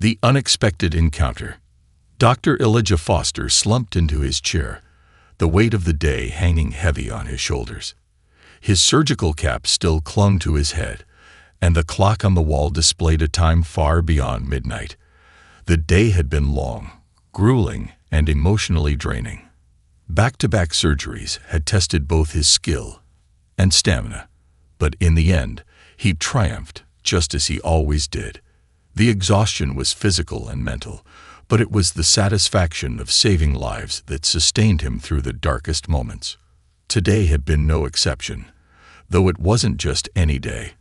The unexpected encounter. Dr. Elijah Foster slumped into his chair, the weight of the day hanging heavy on his shoulders. His surgical cap still clung to his head, and the clock on the wall displayed a time far beyond midnight. The day had been long, grueling, and emotionally draining. Back-to-back surgeries had tested both his skill and stamina, but in the end, he triumphed, just as he always did. The exhaustion was physical and mental, but it was the satisfaction of saving lives that sustained him through the darkest moments. Today had been no exception, though it wasn't just any day.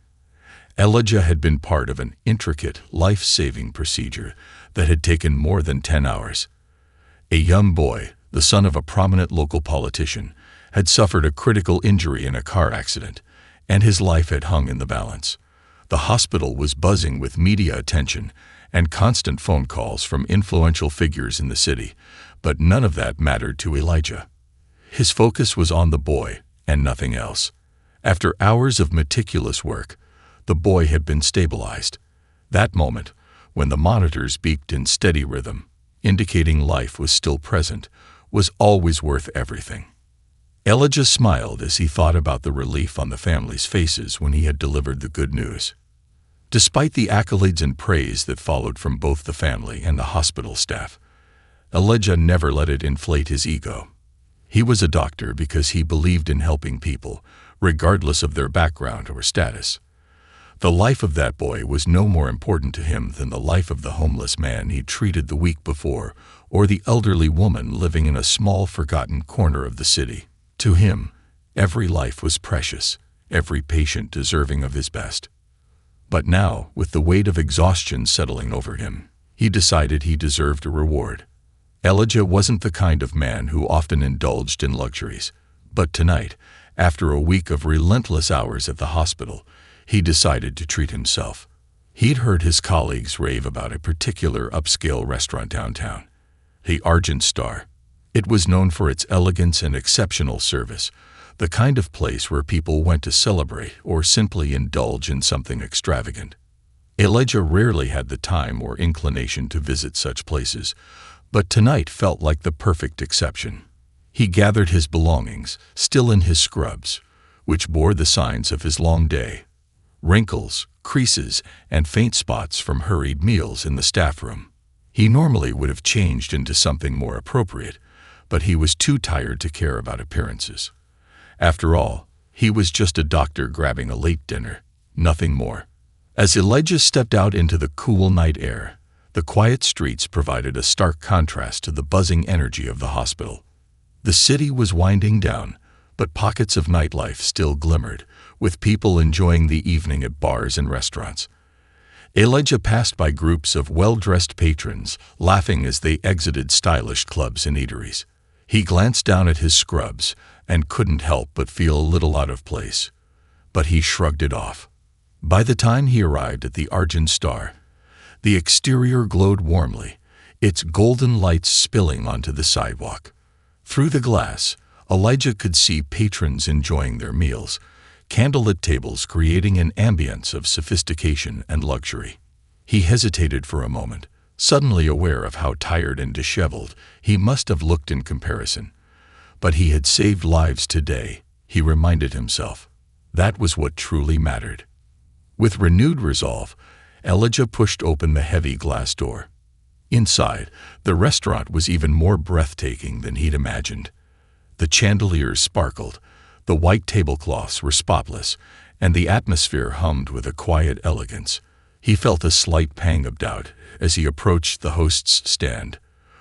Elijah had been part of an intricate, life-saving procedure that had taken more than 10 hours. A young boy, the son of a prominent local politician, had suffered a critical injury in a car accident, and his life had hung in the balance. The hospital was buzzing with media attention and constant phone calls from influential figures in the city, but none of that mattered to Elijah. His focus was on the boy and nothing else. After hours of meticulous work, the boy had been stabilized. That moment, when the monitors beeped in steady rhythm, indicating life was still present, was always worth everything. Elijah smiled as he thought about the relief on the family's faces when he had delivered the good news. Despite the accolades and praise that followed from both the family and the hospital staff, Elijah never let it inflate his ego. He was a doctor because he believed in helping people, regardless of their background or status. The life of that boy was no more important to him than the life of the homeless man he treated the week before, or the elderly woman living in a small, forgotten corner of the city. To him, every life was precious, every patient deserving of his best. But now, with the weight of exhaustion settling over him, he decided he deserved a reward. Elijah wasn't the kind of man who often indulged in luxuries, but tonight, after a week of relentless hours at the hospital, he decided to treat himself. He'd heard his colleagues rave about a particular upscale restaurant downtown, the Argent Star. It was known for its elegance and exceptional service, the kind of place where people went to celebrate or simply indulge in something extravagant. Elijah rarely had the time or inclination to visit such places, but tonight felt like the perfect exception. He gathered his belongings, still in his scrubs, which bore the signs of his long day: wrinkles, creases, and faint spots from hurried meals in the staff room. He normally would have changed into something more appropriate, but he was too tired to care about appearances. After all, he was just a doctor grabbing a late dinner, nothing more. As Elijah stepped out into the cool night air, the quiet streets provided a stark contrast to the buzzing energy of the hospital. The city was winding down, but pockets of nightlife still glimmered, with people enjoying the evening at bars and restaurants. Elijah passed by groups of well-dressed patrons, laughing as they exited stylish clubs and eateries. He glanced down at his scrubs and couldn't help but feel a little out of place, but he shrugged it off. By the time he arrived at the Argent Star, the exterior glowed warmly, its golden lights spilling onto the sidewalk. Through the glass, Elijah could see patrons enjoying their meals, candlelit tables creating an ambience of sophistication and luxury. He hesitated for a moment, suddenly aware of how tired and disheveled he must have looked in comparison. But he had saved lives today, he reminded himself. That was what truly mattered. With renewed resolve, Elijah pushed open the heavy glass door. Inside, the restaurant was even more breathtaking than he'd imagined. The chandeliers sparkled, the white tablecloths were spotless, and the atmosphere hummed with a quiet elegance. He felt a slight pang of doubt as he approached the host's stand,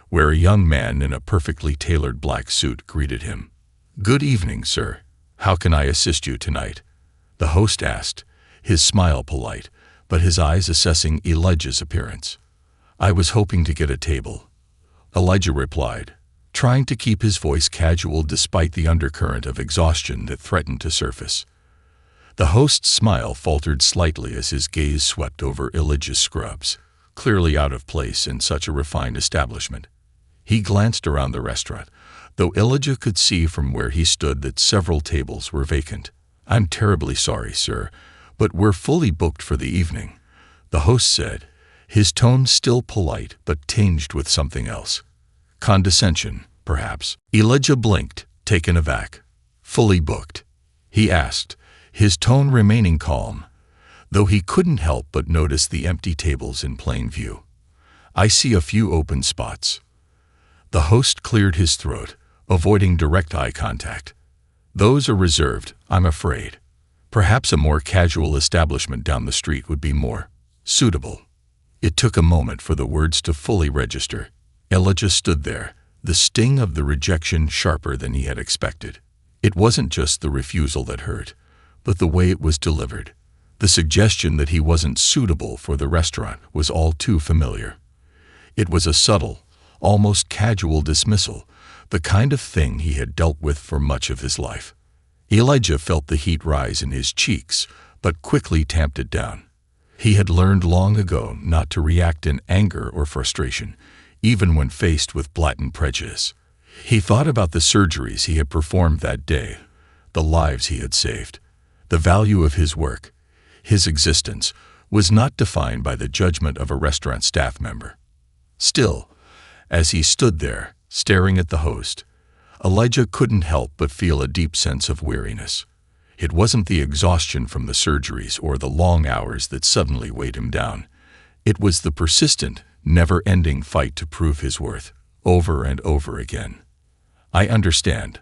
where a young man in a perfectly tailored black suit greeted him. "Good evening, sir. How can I assist you tonight?" the host asked, his smile polite, but his eyes assessing Elijah's appearance. "I was hoping to get a table," Elijah replied, trying to keep his voice casual despite the undercurrent of exhaustion that threatened to surface. The host's smile faltered slightly as his gaze swept over Elijah's scrubs, clearly out of place in such a refined establishment. He glanced around the restaurant, though Elijah could see from where he stood that several tables were vacant. "I'm terribly sorry, sir, but we're fully booked for the evening," the host said, his tone still polite but tinged with something else. Condescension, perhaps. Elijah blinked, taken aback. Fully booked? He asked, his tone remaining calm, though he couldn't help but notice the empty tables in plain view. I see a few open spots. The host cleared his throat, avoiding direct eye contact. Those are reserved, I'm afraid. Perhaps a more casual establishment down the street would be more suitable. It took a moment for the words to fully register. Elijah stood there, the sting of the rejection sharper than he had expected. It wasn't just the refusal that hurt, but the way it was delivered. The suggestion that he wasn't suitable for the restaurant was all too familiar. It was a subtle, almost casual dismissal, the kind of thing he had dealt with for much of his life. Elijah felt the heat rise in his cheeks, but quickly tamped it down. He had learned long ago not to react in anger or frustration, even when faced with blatant prejudice. He thought about the surgeries he had performed that day, the lives he had saved. The value of his work, his existence, was not defined by the judgment of a restaurant staff member. Still, as he stood there, staring at the host, Elijah couldn't help but feel a deep sense of weariness. It wasn't the exhaustion from the surgeries or the long hours that suddenly weighed him down. It was the persistent, never-ending fight to prove his worth, over and over again. I understand,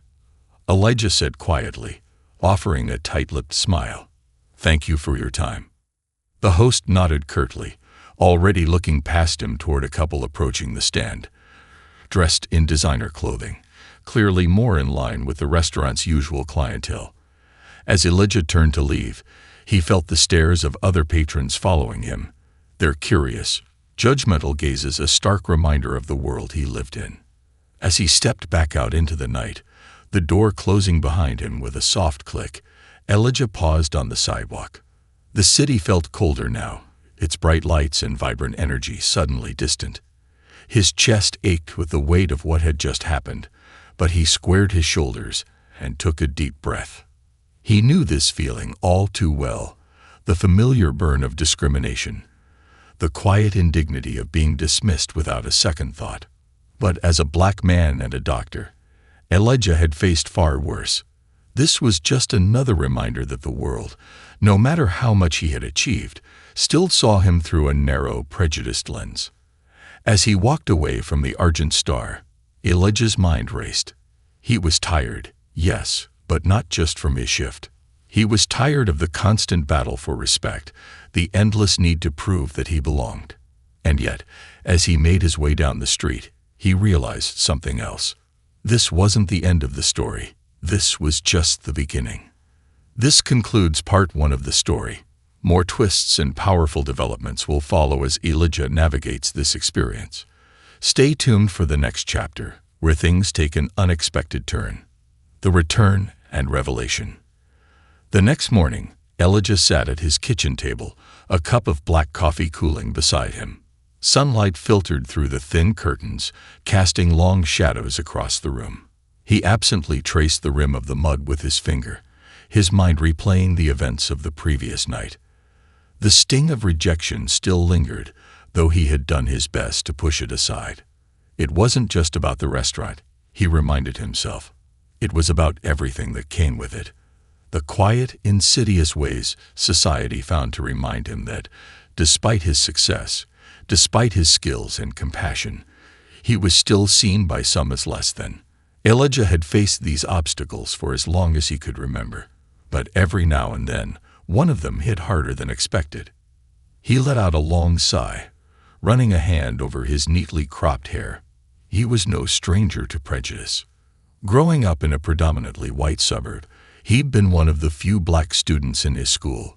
Elijah said quietly, offering a tight-lipped smile. Thank you for your time. The host nodded curtly, already looking past him toward a couple approaching the stand, dressed in designer clothing, clearly more in line with the restaurant's usual clientele. As Elijah turned to leave, he felt the stares of other patrons following him, their curious, judgmental gazes a stark reminder of the world he lived in. As he stepped back out into the night, the door closing behind him with a soft click, Elijah paused on the sidewalk. The city felt colder now, its bright lights and vibrant energy suddenly distant. His chest ached with the weight of what had just happened, but he squared his shoulders and took a deep breath. He knew this feeling all too well, the familiar burn of discrimination, the quiet indignity of being dismissed without a second thought. But as a black man and a doctor, Elijah had faced far worse. This was just another reminder that the world, no matter how much he had achieved, still saw him through a narrow, prejudiced lens. As he walked away from the Argent Star, Elijah's mind raced. He was tired, yes, but not just from his shift. He was tired of the constant battle for respect, the endless need to prove that he belonged. And yet, as he made his way down the street, he realized something else. This wasn't the end of the story. This was just the beginning. This concludes part 1 of the story. More twists and powerful developments will follow as Elijah navigates this experience. Stay tuned for the next chapter, where things take an unexpected turn. The return and revelation. The next morning, Elijah sat at his kitchen table, a cup of black coffee cooling beside him. Sunlight filtered through the thin curtains, casting long shadows across the room. He absently traced the rim of the mug with his finger, his mind replaying the events of the previous night. The sting of rejection still lingered, though he had done his best to push it aside. It wasn't just about the restaurant, he reminded himself. It was about everything that came with it. The quiet, insidious ways society found to remind him that, despite his success, despite his skills and compassion, he was still seen by some as less than. Elijah had faced these obstacles for as long as he could remember, but every now and then, one of them hit harder than expected. He let out a long sigh, running a hand over his neatly cropped hair. He was no stranger to prejudice. Growing up in a predominantly white suburb, he'd been one of the few black students in his school.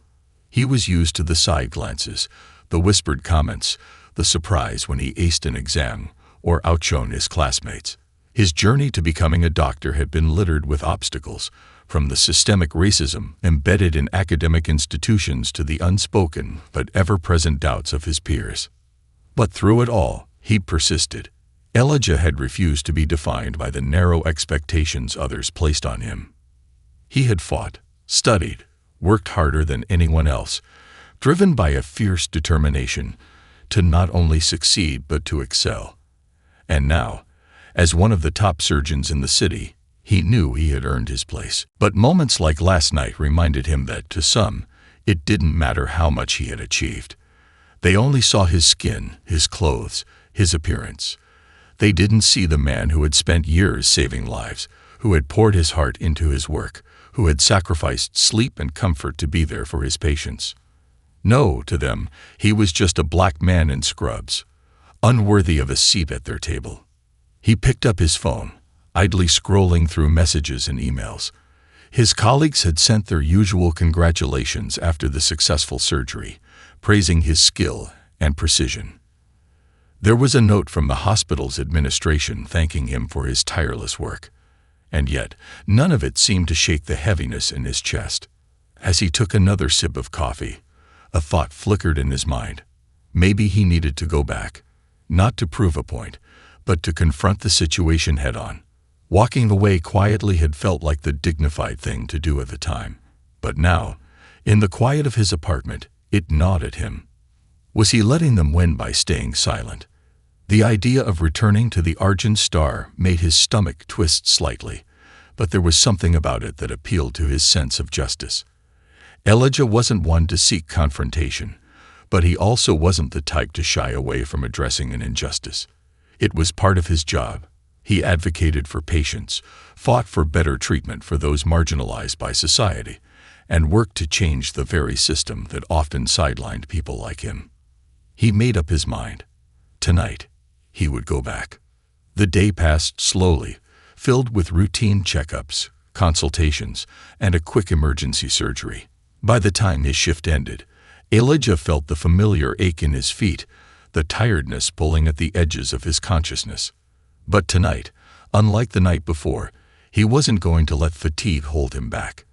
He was used to the side glances, the whispered comments, the surprise when he aced an exam or outshone his classmates. His journey to becoming a doctor had been littered with obstacles, from the systemic racism embedded in academic institutions to the unspoken but ever-present doubts of his peers. But through it all, he persisted. Elijah had refused to be defined by the narrow expectations others placed on him. He had fought, studied, worked harder than anyone else, driven by a fierce determination to not only succeed but to excel. And now, as one of the top surgeons in the city, he knew he had earned his place. But moments like last night reminded him that, to some, it didn't matter how much he had achieved. They only saw his skin, his clothes, his appearance. They didn't see the man who had spent years saving lives, who had poured his heart into his work, who had sacrificed sleep and comfort to be there for his patients. No, to them, he was just a black man in scrubs, unworthy of a seat at their table. He picked up his phone, idly scrolling through messages and emails. His colleagues had sent their usual congratulations after the successful surgery, praising his skill and precision. There was a note from the hospital's administration thanking him for his tireless work, and yet none of it seemed to shake the heaviness in his chest. As he took another sip of coffee, a thought flickered in his mind. Maybe he needed to go back, not to prove a point, but to confront the situation head-on. Walking away quietly had felt like the dignified thing to do at the time, but now, in the quiet of his apartment, it gnawed at him. Was he letting them win by staying silent? The idea of returning to the Argent Star made his stomach twist slightly, but there was something about it that appealed to his sense of justice. Elijah wasn't one to seek confrontation, but he also wasn't the type to shy away from addressing an injustice. It was part of his job. He advocated for patients, fought for better treatment for those marginalized by society, and worked to change the very system that often sidelined people like him. He made up his mind. Tonight, he would go back. The day passed slowly, filled with routine checkups, consultations, and a quick emergency surgery. By the time his shift ended, Elijah felt the familiar ache in his feet, the tiredness pulling at the edges of his consciousness. But tonight, unlike the night before, he wasn't going to let fatigue hold him back.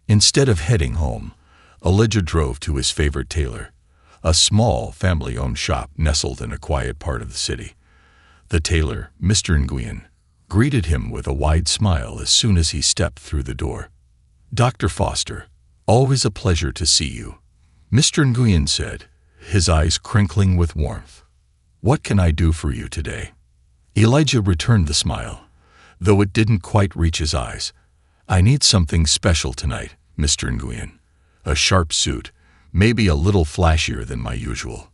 Instead of heading home, Elijah drove to his favorite tailor, a small, family-owned shop nestled in a quiet part of the city. The tailor, Mr. Nguyen, greeted him with a wide smile as soon as he stepped through the door. "Dr. Foster, always a pleasure to see you," Mr. Nguyen said, his eyes crinkling with warmth. "What can I do for you today?" Elijah returned the smile, though it didn't quite reach his eyes. "I need something special tonight, Mr. Nguyen. A sharp suit, maybe a little flashier than my usual."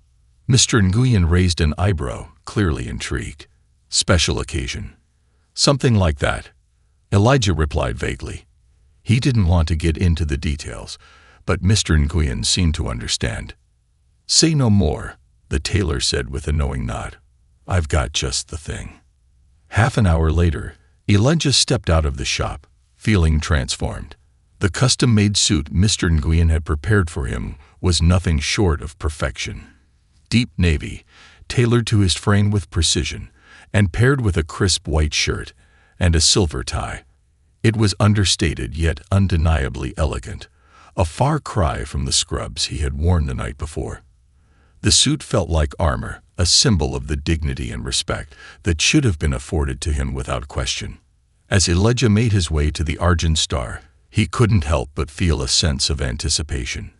Mr. Nguyen raised an eyebrow, clearly intrigued. "Special occasion." "Something like that," Elijah replied vaguely. He didn't want to get into the details, but Mr. Nguyen seemed to understand. "Say no more," the tailor said with a knowing nod. "I've got just the thing." Half an hour later, Elijah stepped out of the shop, feeling transformed. The custom-made suit Mr. Nguyen had prepared for him was nothing short of perfection. Deep navy, tailored to his frame with precision, and paired with a crisp white shirt and a silver tie. It was understated yet undeniably elegant, a far cry from the scrubs he had worn the night before. The suit felt like armor, a symbol of the dignity and respect that should have been afforded to him without question. As Elijah made his way to the Argent Star, he couldn't help but feel a sense of anticipation.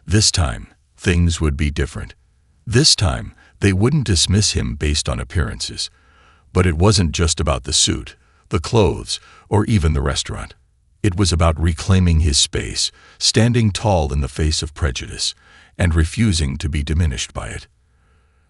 This time, things would be different. This time, they wouldn't dismiss him based on appearances. But it wasn't just about the suit, the clothes, or even the restaurant. It was about reclaiming his space, standing tall in the face of prejudice, and refusing to be diminished by it.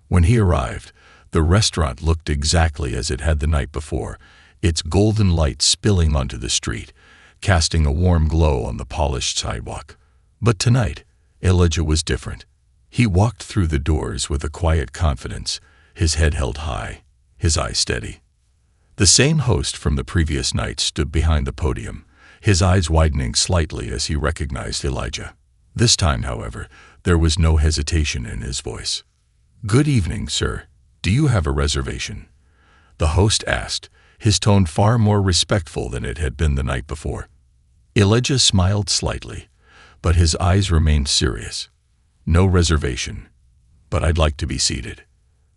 When he arrived, the restaurant looked exactly as it had the night before, its golden light spilling onto the street, casting a warm glow on the polished sidewalk. But tonight, Elijah was different. He walked through the doors with a quiet confidence, his head held high, his eyes steady. The same host from the previous night stood behind the podium, his eyes widening slightly as he recognized Elijah. This time, however, there was no hesitation in his voice. "Good evening, sir. Do you have a reservation?" The host asked, his tone far more respectful than it had been the night before. Elijah smiled slightly, but his eyes remained serious. "No reservation, but I'd like to be seated."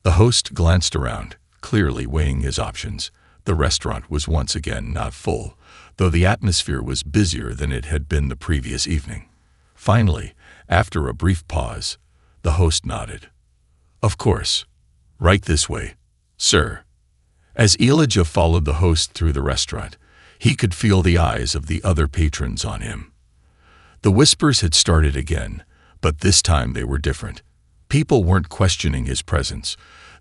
The host glanced around, clearly weighing his options. The restaurant was once again not full, though the atmosphere was busier than it had been the previous evening. Finally, after a brief pause, the host nodded. "Of course. Right this way, sir." As Elijah followed the host through the restaurant, he could feel the eyes of the other patrons on him. The whispers had started again, but this time they were different. People weren't questioning his presence.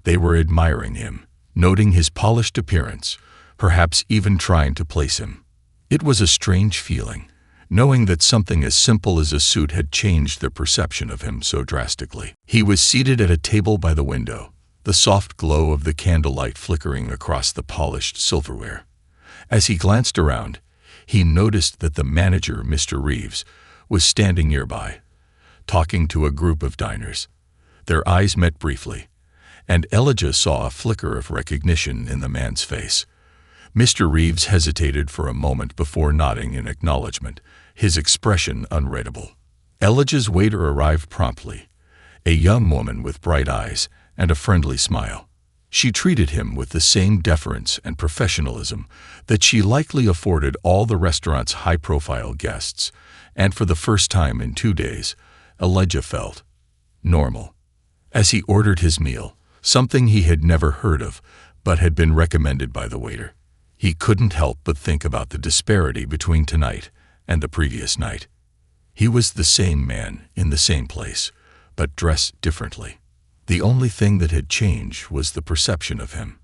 They were admiring him, noting his polished appearance, perhaps even trying to place him. It was a strange feeling, knowing that something as simple as a suit had changed their perception of him so drastically. He was seated at a table by the window, the soft glow of the candlelight flickering across the polished silverware. As he glanced around, he noticed that the manager, Mr. Reeves, was standing nearby, talking to a group of diners. Their eyes met briefly, and Elijah saw a flicker of recognition in the man's face. Mr. Reeves hesitated for a moment before nodding in acknowledgement, his expression unreadable. Elijah's waiter arrived promptly, a young woman with bright eyes and a friendly smile. She treated him with the same deference and professionalism that she likely afforded all the restaurant's high-profile guests, and for the first time in 2 days, Elijah felt normal. As he ordered his meal, something he had never heard of but had been recommended by the waiter, he couldn't help but think about the disparity between tonight and the previous night. He was the same man in the same place, but dressed differently. The only thing that had changed was the perception of him.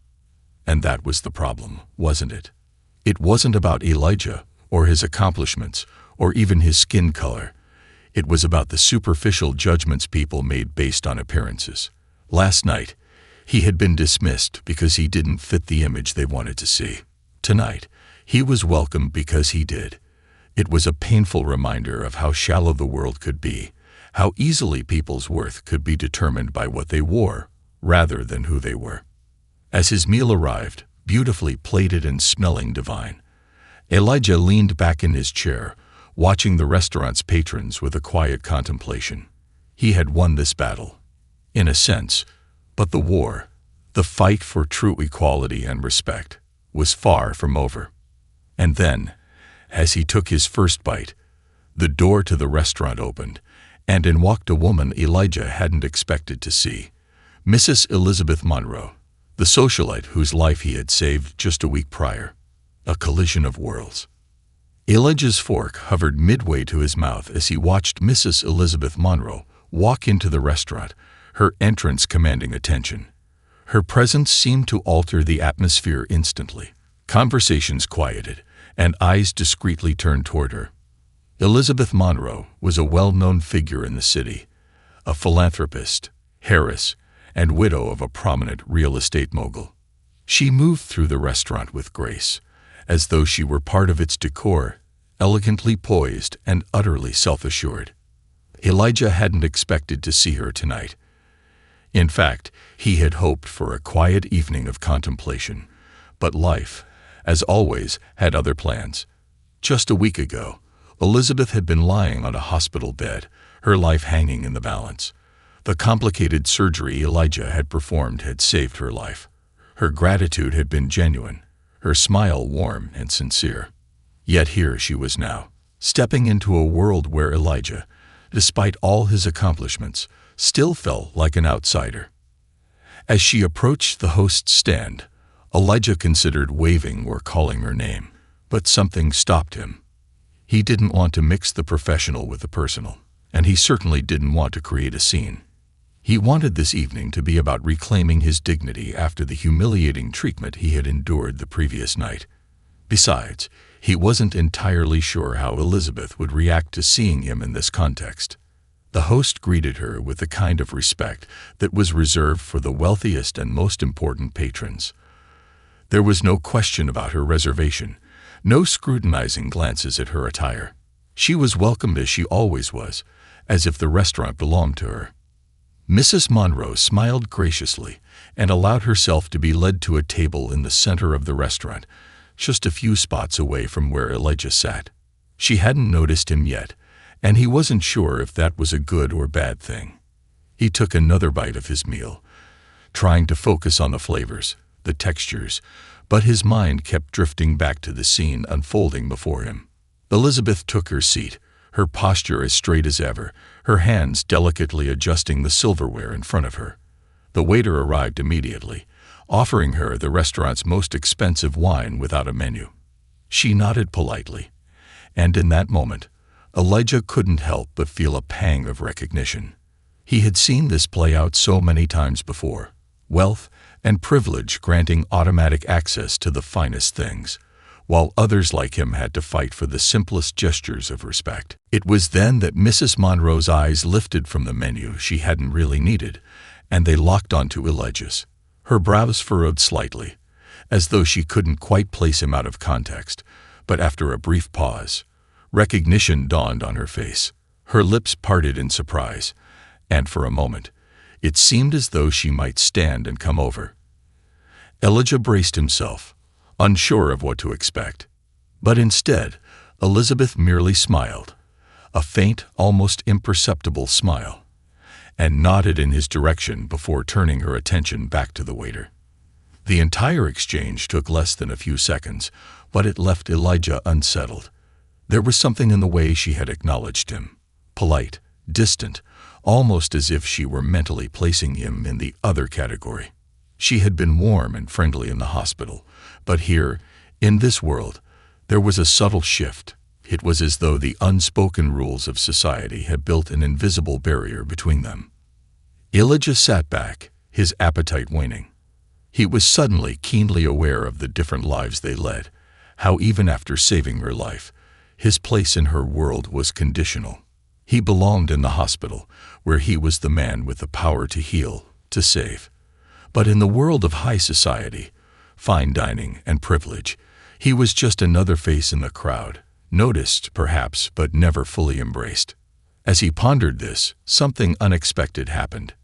And that was the problem, wasn't it? It wasn't about Elijah or his accomplishments or even his skin color. It was about the superficial judgments people made based on appearances. Last night, he had been dismissed because he didn't fit the image they wanted to see. Tonight, he was welcomed because he did. It was a painful reminder of how shallow the world could be, how easily people's worth could be determined by what they wore, rather than who they were. As his meal arrived, beautifully plated and smelling divine, Elijah leaned back in his chair, watching the restaurant's patrons with a quiet contemplation. He had won this battle, in a sense, but the war, the fight for true equality and respect, was far from over. And then, as he took his first bite, the door to the restaurant opened, and in walked a woman Elijah hadn't expected to see, Mrs. Elizabeth Monroe, the socialite whose life he had saved just a week prior. A collision of worlds. Elijah's fork hovered midway to his mouth as he watched Mrs. Elizabeth Monroe walk into the restaurant, her entrance commanding attention. Her presence seemed to alter the atmosphere instantly. Conversations quieted, and eyes discreetly turned toward her. Elizabeth Monroe was a well-known figure in the city, a philanthropist, heiress, and widow of a prominent real estate mogul. She moved through the restaurant with grace, as though she were part of its decor, elegantly poised and utterly self-assured. Elijah hadn't expected to see her tonight. In fact, he had hoped for a quiet evening of contemplation, but life, as always, had other plans. Just a week ago, Elizabeth had been lying on a hospital bed, her life hanging in the balance. The complicated surgery Elijah had performed had saved her life. Her gratitude had been genuine, her smile warm and sincere. Yet here she was now, stepping into a world where Elijah, despite all his accomplishments, still felt like an outsider. As she approached the host's stand, Elijah considered waving or calling her name, but something stopped him. He didn't want to mix the professional with the personal, and he certainly didn't want to create a scene. He wanted this evening to be about reclaiming his dignity after the humiliating treatment he had endured the previous night. Besides, he wasn't entirely sure how Elizabeth would react to seeing him in this context. The host greeted her with the kind of respect that was reserved for the wealthiest and most important patrons. There was no question about her reservation, no scrutinizing glances at her attire. She was welcomed as she always was, as if the restaurant belonged to her. Mrs. Monroe smiled graciously and allowed herself to be led to a table in the center of the restaurant, just a few spots away from where Elijah sat. She hadn't noticed him yet, and he wasn't sure if that was a good or bad thing. He took another bite of his meal, trying to focus on the flavors, the textures, but his mind kept drifting back to the scene unfolding before him. Elizabeth took her seat, her posture as straight as ever, her hands delicately adjusting the silverware in front of her. The waiter arrived immediately, offering her the restaurant's most expensive wine without a menu. She nodded politely, and in that moment, Elijah couldn't help but feel a pang of recognition. He had seen this play out so many times before, wealth and privilege granting automatic access to the finest things, while others like him had to fight for the simplest gestures of respect. It was then that Mrs. Monroe's eyes lifted from the menu she hadn't really needed, and they locked onto Elijah's. Her brows furrowed slightly, as though she couldn't quite place him out of context, but after a brief pause, recognition dawned on her face. Her lips parted in surprise, and for a moment, it seemed as though she might stand and come over. Elijah braced himself, unsure of what to expect. But instead, Elizabeth merely smiled, a faint, almost imperceptible smile, and nodded in his direction before turning her attention back to the waiter. The entire exchange took less than a few seconds, but it left Elijah unsettled. There was something in the way she had acknowledged him, polite, distant, almost as if she were mentally placing him in the other category. She had been warm and friendly in the hospital, but here, in this world, there was a subtle shift. It was as though the unspoken rules of society had built an invisible barrier between them. Elijah sat back, his appetite waning. He was suddenly keenly aware of the different lives they led, how even after saving her life, his place in her world was conditional. He belonged in the hospital, where he was the man with the power to heal, to save. But in the world of high society, fine dining, and privilege, he was just another face in the crowd, noticed, perhaps, but never fully embraced. As he pondered this, something unexpected happened.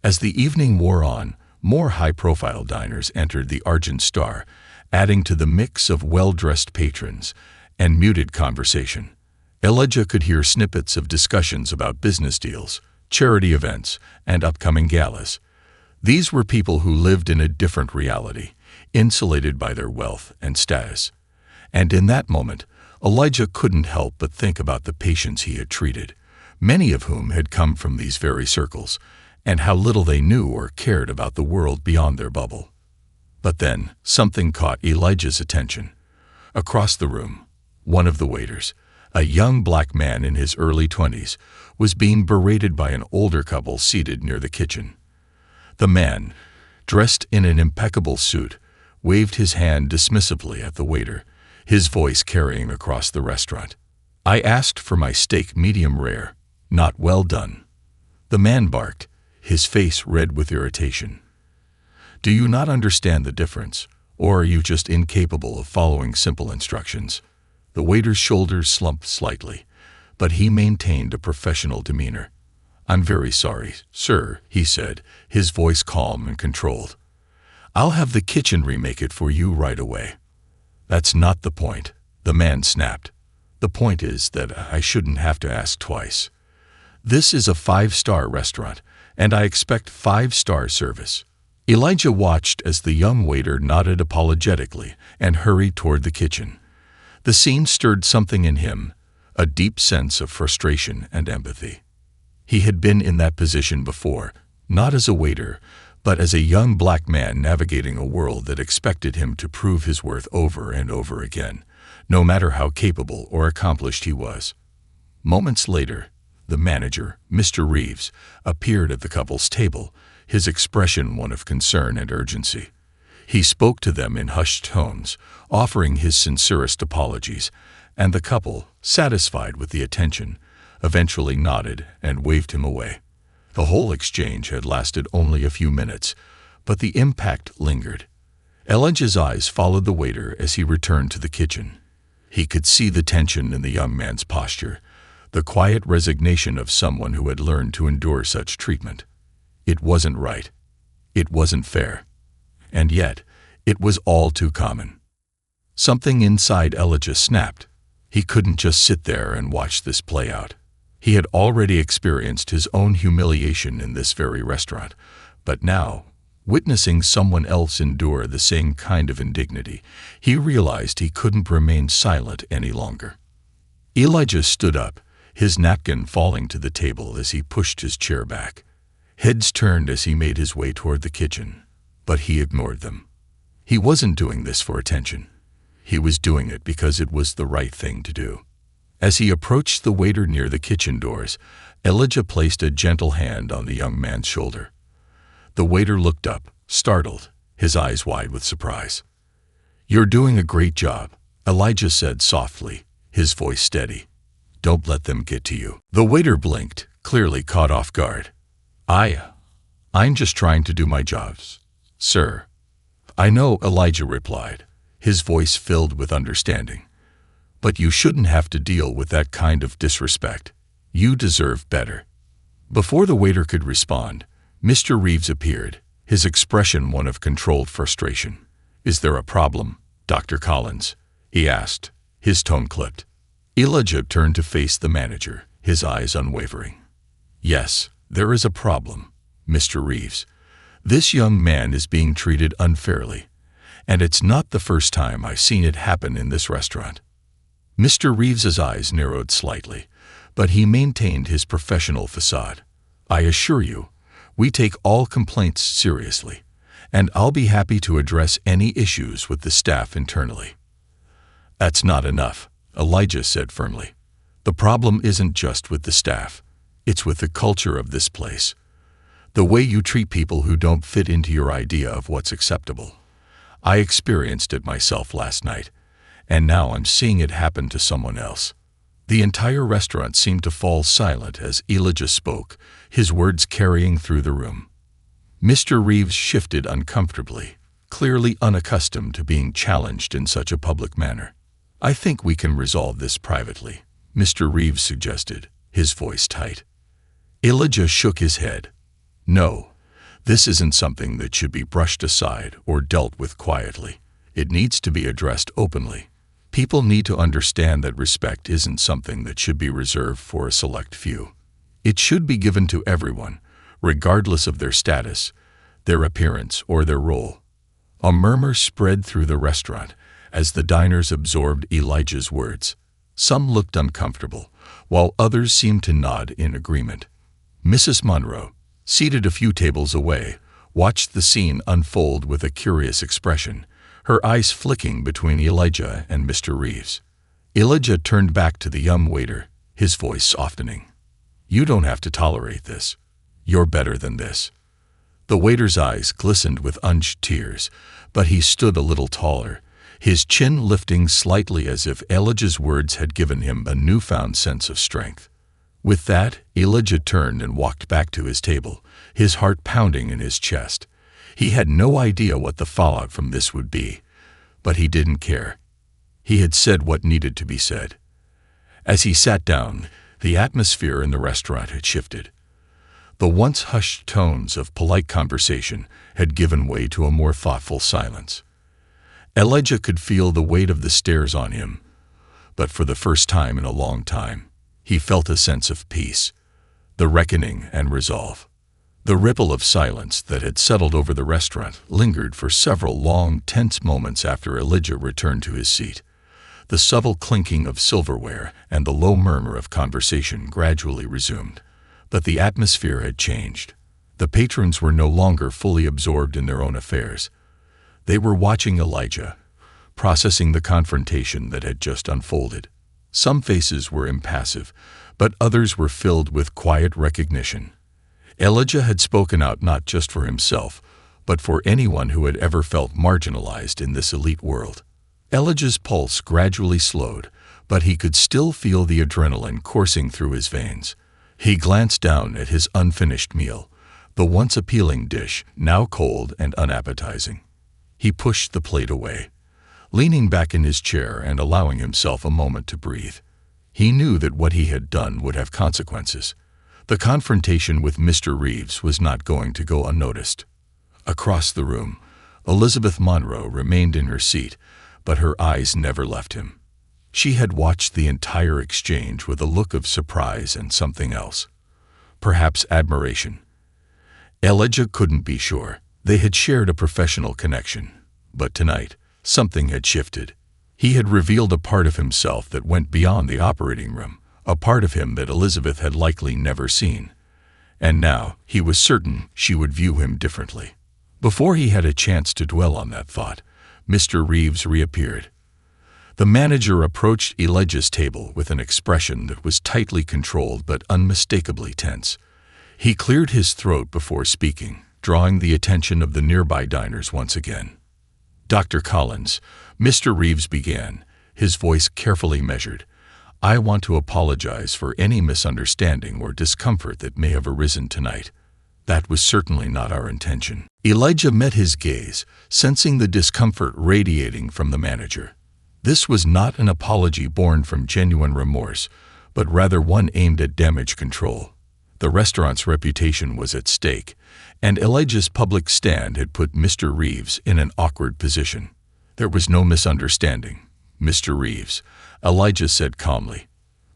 As the evening wore on, more high-profile diners entered the Argent Star, adding to the mix of well-dressed patrons and muted conversation. Elijah could hear snippets of discussions about business deals, charity events, and upcoming galas. These were people who lived in a different reality, insulated by their wealth and status. And in that moment, Elijah couldn't help but think about the patients he had treated, many of whom had come from these very circles, and how little they knew or cared about the world beyond their bubble. But then, something caught Elijah's attention. Across the room, one of the waiters, a young black man in his early 20s, was being berated by an older couple seated near the kitchen. The man, dressed in an impeccable suit, waved his hand dismissively at the waiter, his voice carrying across the restaurant. "I asked for my steak medium rare, not well done." The man barked, his face red with irritation. "Do you not understand the difference, or are you just incapable of following simple instructions?" The waiter's shoulders slumped slightly, but he maintained a professional demeanor. "I'm very sorry, sir," he said, his voice calm and controlled. "I'll have the kitchen remake it for you right away." "That's not the point," the man snapped. "The point is that I shouldn't have to ask twice. This is a 5-star restaurant, and I expect 5-star service." Elijah watched as the young waiter nodded apologetically and hurried toward the kitchen. The scene stirred something in him, a deep sense of frustration and empathy. He had been in that position before, not as a waiter, but as a young black man navigating a world that expected him to prove his worth over and over again, no matter how capable or accomplished he was. Moments later, the manager, Mr. Reeves, appeared at the couple's table, his expression one of concern and urgency. He spoke to them in hushed tones, offering his sincerest apologies, and the couple, satisfied with the attention, eventually nodded and waved him away. The whole exchange had lasted only a few minutes, but the impact lingered. Elijah's eyes followed the waiter as he returned to the kitchen. He could see the tension in the young man's posture, the quiet resignation of someone who had learned to endure such treatment. It wasn't right. It wasn't fair. And yet, it was all too common. Something inside Elijah snapped. He couldn't just sit there and watch this play out. He had already experienced his own humiliation in this very restaurant, but now, witnessing someone else endure the same kind of indignity, he realized he couldn't remain silent any longer. Elijah stood up, his napkin falling to the table as he pushed his chair back. Heads turned as he made his way toward the kitchen, but he ignored them. He wasn't doing this for attention. He was doing it because it was the right thing to do. As he approached the waiter near the kitchen doors, Elijah placed a gentle hand on the young man's shoulder. The waiter looked up, startled, his eyes wide with surprise. "You're doing a great job," Elijah said softly, his voice steady. "Don't let them get to you." The waiter blinked, clearly caught off guard. I'm just trying to do my job, sir." "I know," Elijah replied, his voice filled with understanding. "But you shouldn't have to deal with that kind of disrespect. You deserve better." Before the waiter could respond, Mr. Reeves appeared, his expression one of controlled frustration. "Is there a problem, Dr. Collins?" he asked, his tone clipped. Elijah turned to face the manager, his eyes unwavering. "Yes, there is a problem, Mr. Reeves. This young man is being treated unfairly, and it's not the first time I've seen it happen in this restaurant." Mr. Reeves's eyes narrowed slightly, but he maintained his professional facade. "I assure you, we take all complaints seriously, and I'll be happy to address any issues with the staff internally." "That's not enough," Elijah said firmly. "The problem isn't just with the staff. It's with the culture of this place. The way you treat people who don't fit into your idea of what's acceptable. I experienced it myself last night, and now I'm seeing it happen to someone else." The entire restaurant seemed to fall silent as Elijah spoke, his words carrying through the room. Mr. Reeves shifted uncomfortably, clearly unaccustomed to being challenged in such a public manner. "I think we can resolve this privately," Mr. Reeves suggested, his voice tight. Elijah shook his head. "No, this isn't something that should be brushed aside or dealt with quietly. It needs to be addressed openly. People need to understand that respect isn't something that should be reserved for a select few. It should be given to everyone, regardless of their status, their appearance, or their role." A murmur spread through the restaurant as the diners absorbed Elijah's words. Some looked uncomfortable, while others seemed to nod in agreement. Mrs. Monroe, seated a few tables away, watched the scene unfold with a curious expression, her eyes flicking between Elijah and Mr. Reeves. Elijah turned back to the young waiter, his voice softening. "You don't have to tolerate this. You're better than this." The waiter's eyes glistened with unused tears, but he stood a little taller, his chin lifting slightly as if Elijah's words had given him a newfound sense of strength. With that, Elijah turned and walked back to his table, his heart pounding in his chest. He had no idea what the fallout from this would be, but he didn't care. He had said what needed to be said. As he sat down, the atmosphere in the restaurant had shifted. The once hushed tones of polite conversation had given way to a more thoughtful silence. Elijah could feel the weight of the stares on him, but for the first time in a long time, he felt a sense of peace, the reckoning and resolve. The ripple of silence that had settled over the restaurant lingered for several long, tense moments after Elijah returned to his seat. The subtle clinking of silverware and the low murmur of conversation gradually resumed, but the atmosphere had changed. The patrons were no longer fully absorbed in their own affairs. They were watching Elijah, processing the confrontation that had just unfolded. Some faces were impassive, but others were filled with quiet recognition. Elijah had spoken out not just for himself, but for anyone who had ever felt marginalized in this elite world. Elijah's pulse gradually slowed, but he could still feel the adrenaline coursing through his veins. He glanced down at his unfinished meal, the once appealing dish now cold and unappetizing. He pushed the plate away, leaning back in his chair and allowing himself a moment to breathe. He knew that what he had done would have consequences. The confrontation with Mr. Reeves was not going to go unnoticed. Across the room, Elizabeth Monroe remained in her seat, but her eyes never left him. She had watched the entire exchange with a look of surprise and something else, perhaps admiration. Elijah couldn't be sure. They had shared a professional connection, but tonight, something had shifted. He had revealed a part of himself that went beyond the operating room, a part of him that Elizabeth had likely never seen. And now he was certain she would view him differently. Before he had a chance to dwell on that thought, Mr. Reeves reappeared. The manager approached Elijah's table with an expression that was tightly controlled but unmistakably tense. He cleared his throat before speaking, drawing the attention of the nearby diners once again. "Dr. Collins," Mr. Reeves began, his voice carefully measured, "I want to apologize for any misunderstanding or discomfort that may have arisen tonight. That was certainly not our intention." Elijah met his gaze, sensing the discomfort radiating from the manager. This was not an apology born from genuine remorse, but rather one aimed at damage control. The restaurant's reputation was at stake, and Elijah's public stand had put Mr. Reeves in an awkward position. "There was no misunderstanding, Mr. Reeves," Elijah said calmly.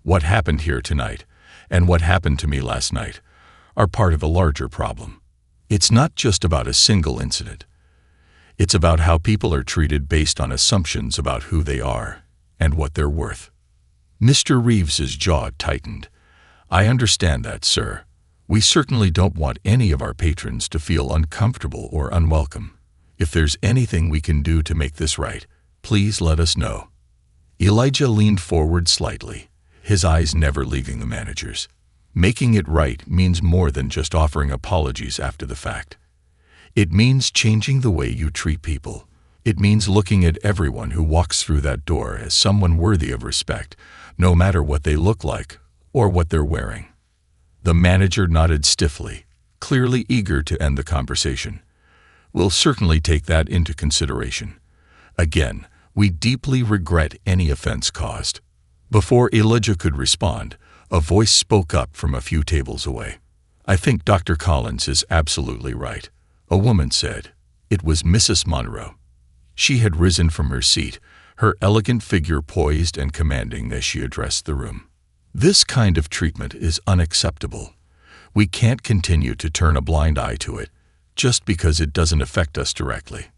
"What happened here tonight, and what happened to me last night, are part of a larger problem. It's not just about a single incident. It's about how people are treated based on assumptions about who they are and what they're worth." Mr. Reeves's jaw tightened. "I understand that, sir. We certainly don't want any of our patrons to feel uncomfortable or unwelcome. If there's anything we can do to make this right, please let us know." Elijah leaned forward slightly, his eyes never leaving the manager's. Making it right means more than just offering apologies after the fact. It means changing the way you treat people. It means looking at everyone who walks through that door as someone worthy of respect, no matter what they look like or what they're wearing. The manager nodded stiffly, clearly eager to end the conversation. "We'll certainly take that into consideration. Again, we deeply regret any offense caused." Before Elijah could respond, a voice spoke up from a few tables away. "I think Dr. Collins is absolutely right," a woman said. It was Mrs. Monroe. She had risen from her seat, her elegant figure poised and commanding as she addressed the room. "This kind of treatment is unacceptable. We can't continue to turn a blind eye to it, just because it doesn't affect us directly."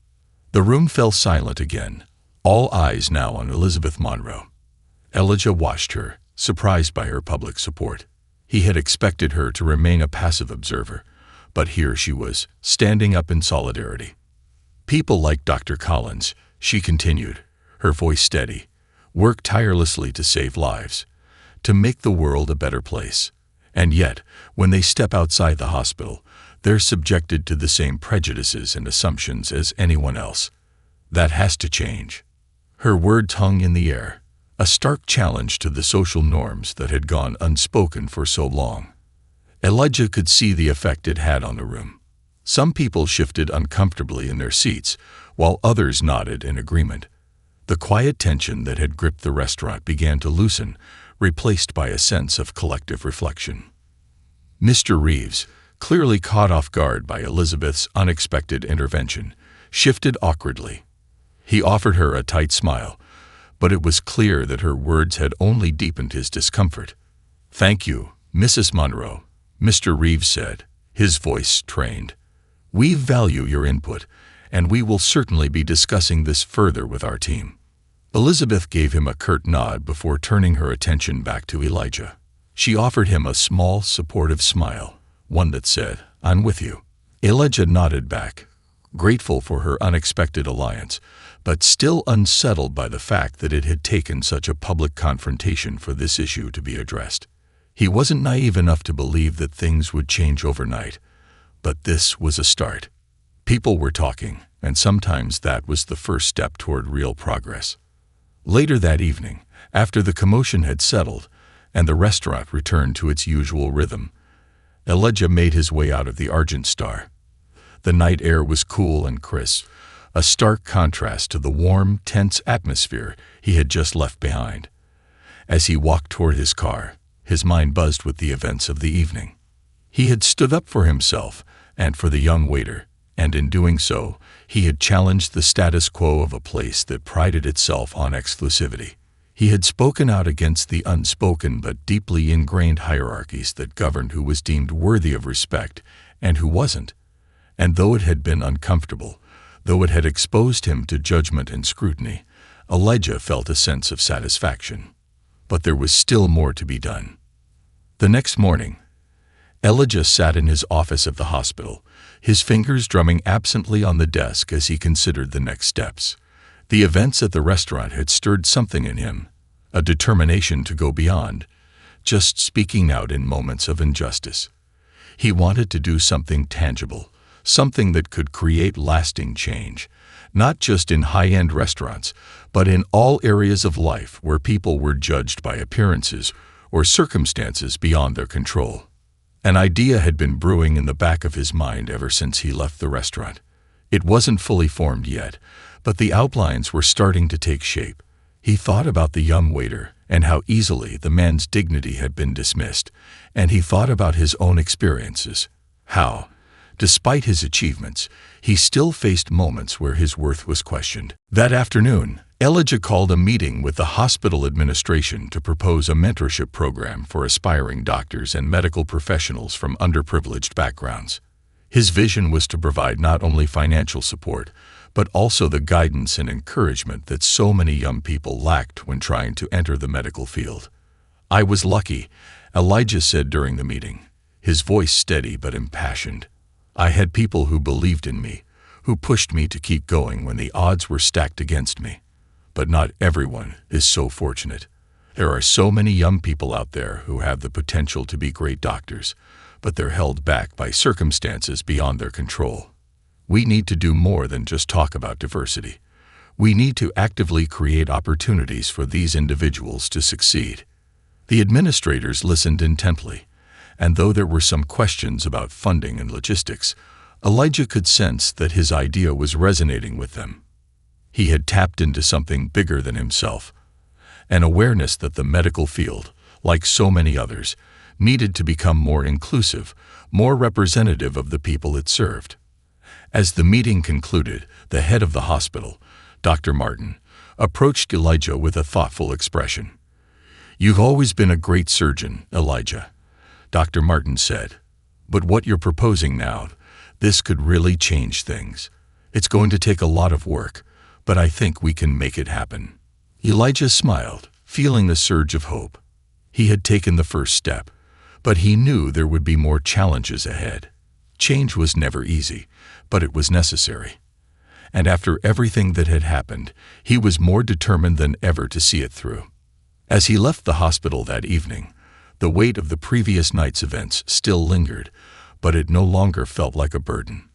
The room fell silent again, all eyes now on Elizabeth Monroe. Elijah watched her, surprised by her public support. He had expected her to remain a passive observer, but here she was, standing up in solidarity. "People like Dr. Collins," she continued, her voice steady, "work tirelessly to save lives, to make the world a better place. And yet, when they step outside the hospital, they're subjected to the same prejudices and assumptions as anyone else. That has to change." Her words hung in the air, a stark challenge to the social norms that had gone unspoken for so long. Elijah could see the effect it had on the room. Some people shifted uncomfortably in their seats, while others nodded in agreement. The quiet tension that had gripped the restaurant began to loosen, replaced by a sense of collective reflection. Mr. Reeves, clearly caught off guard by Elizabeth's unexpected intervention, shifted awkwardly. He offered her a tight smile, but it was clear that her words had only deepened his discomfort. "Thank you, Mrs. Monroe," Mr. Reeves said, his voice trained. "We value your input, and we will certainly be discussing this further with our team." Elizabeth gave him a curt nod before turning her attention back to Elijah. She offered him a small, supportive smile, one that said, "I'm with you." Elijah nodded back, grateful for her unexpected alliance, but still unsettled by the fact that it had taken such a public confrontation for this issue to be addressed. He wasn't naive enough to believe that things would change overnight, but this was a start. People were talking, and sometimes that was the first step toward real progress. Later that evening, after the commotion had settled and the restaurant returned to its usual rhythm, Elijah made his way out of the Argent Star. The night air was cool and crisp, a stark contrast to the warm, tense atmosphere he had just left behind. As he walked toward his car, his mind buzzed with the events of the evening. He had stood up for himself and for the young waiter, and in doing so, he had challenged the status quo of a place that prided itself on exclusivity. He had spoken out against the unspoken but deeply ingrained hierarchies that governed who was deemed worthy of respect and who wasn't. And though it had been uncomfortable, though it had exposed him to judgment and scrutiny, Elijah felt a sense of satisfaction. But there was still more to be done. The next morning, Elijah sat in his office at the hospital, his fingers drumming absently on the desk as he considered the next steps. The events at the restaurant had stirred something in him, a determination to go beyond just speaking out in moments of injustice. He wanted to do something tangible, something that could create lasting change, not just in high-end restaurants, but in all areas of life where people were judged by appearances or circumstances beyond their control. An idea had been brewing in the back of his mind ever since he left the restaurant. It wasn't fully formed yet, but the outlines were starting to take shape. He thought about the young waiter and how easily the man's dignity had been dismissed, and he thought about his own experiences, how, despite his achievements, he still faced moments where his worth was questioned. That afternoon, Elijah called a meeting with the hospital administration to propose a mentorship program for aspiring doctors and medical professionals from underprivileged backgrounds. His vision was to provide not only financial support, but also the guidance and encouragement that so many young people lacked when trying to enter the medical field. "I was lucky," Elijah said during the meeting, his voice steady but impassioned. "I had people who believed in me, who pushed me to keep going when the odds were stacked against me. But not everyone is so fortunate. There are so many young people out there who have the potential to be great doctors, but they're held back by circumstances beyond their control. We need to do more than just talk about diversity. We need to actively create opportunities for these individuals to succeed." The administrators listened intently, and though there were some questions about funding and logistics, Elijah could sense that his idea was resonating with them. He had tapped into something bigger than himself, an awareness that the medical field, like so many others, needed to become more inclusive, more representative of the people it served. As the meeting concluded, the head of the hospital, Dr. Martin, approached Elijah with a thoughtful expression. "You've always been a great surgeon, Elijah," Dr. Martin said. "But what you're proposing now, this could really change things. It's going to take a lot of work, but I think we can make it happen." Elijah smiled, feeling the surge of hope. He had taken the first step, but he knew there would be more challenges ahead. Change was never easy, but it was necessary. And after everything that had happened, he was more determined than ever to see it through. As he left the hospital that evening, the weight of the previous night's events still lingered, but it no longer felt like a burden.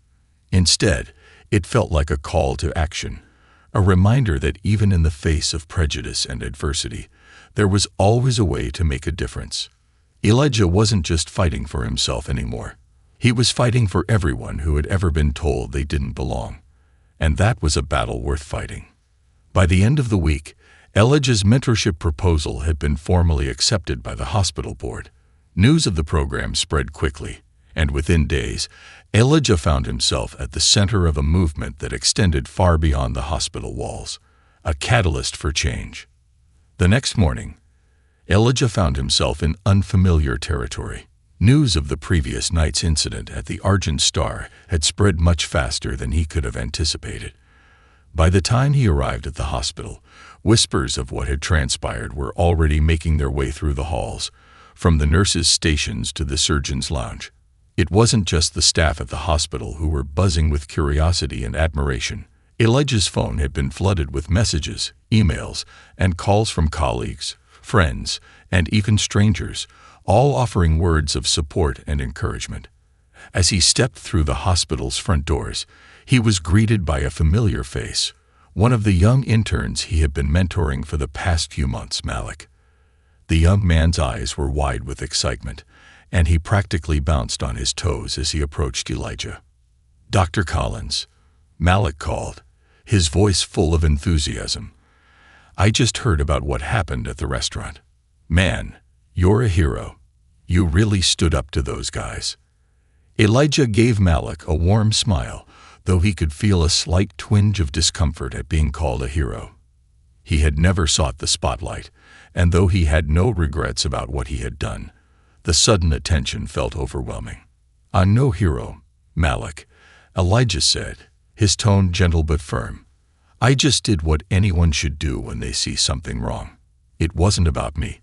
Instead, it felt like a call to action, a reminder that even in the face of prejudice and adversity, there was always a way to make a difference. Elijah wasn't just fighting for himself anymore. He was fighting for everyone who had ever been told they didn't belong. And that was a battle worth fighting. By the end of the week, Elijah's mentorship proposal had been formally accepted by the hospital board. News of the program spread quickly, and within days, Elijah found himself at the center of a movement that extended far beyond the hospital walls, a catalyst for change. The next morning, Elijah found himself in unfamiliar territory. News of the previous night's incident at the Argent Star had spread much faster than he could have anticipated. By the time he arrived at the hospital, whispers of what had transpired were already making their way through the halls, from the nurses' stations to the surgeon's lounge. It wasn't just the staff at the hospital who were buzzing with curiosity and admiration. Elijah's phone had been flooded with messages, emails, and calls from colleagues, friends, and even strangers, all offering words of support and encouragement. As he stepped through the hospital's front doors, he was greeted by a familiar face, one of the young interns he had been mentoring for the past few months, Malik. The young man's eyes were wide with excitement, and he practically bounced on his toes as he approached Elijah. "Dr. Collins," Malik called, his voice full of enthusiasm. "I just heard about what happened at the restaurant. Man, you're a hero. You really stood up to those guys." Elijah gave Malik a warm smile, though he could feel a slight twinge of discomfort at being called a hero. He had never sought the spotlight, and though he had no regrets about what he had done, the sudden attention felt overwhelming. "I'm no hero, Malik," Elijah said, his tone gentle but firm. "I just did what anyone should do when they see something wrong. It wasn't about me.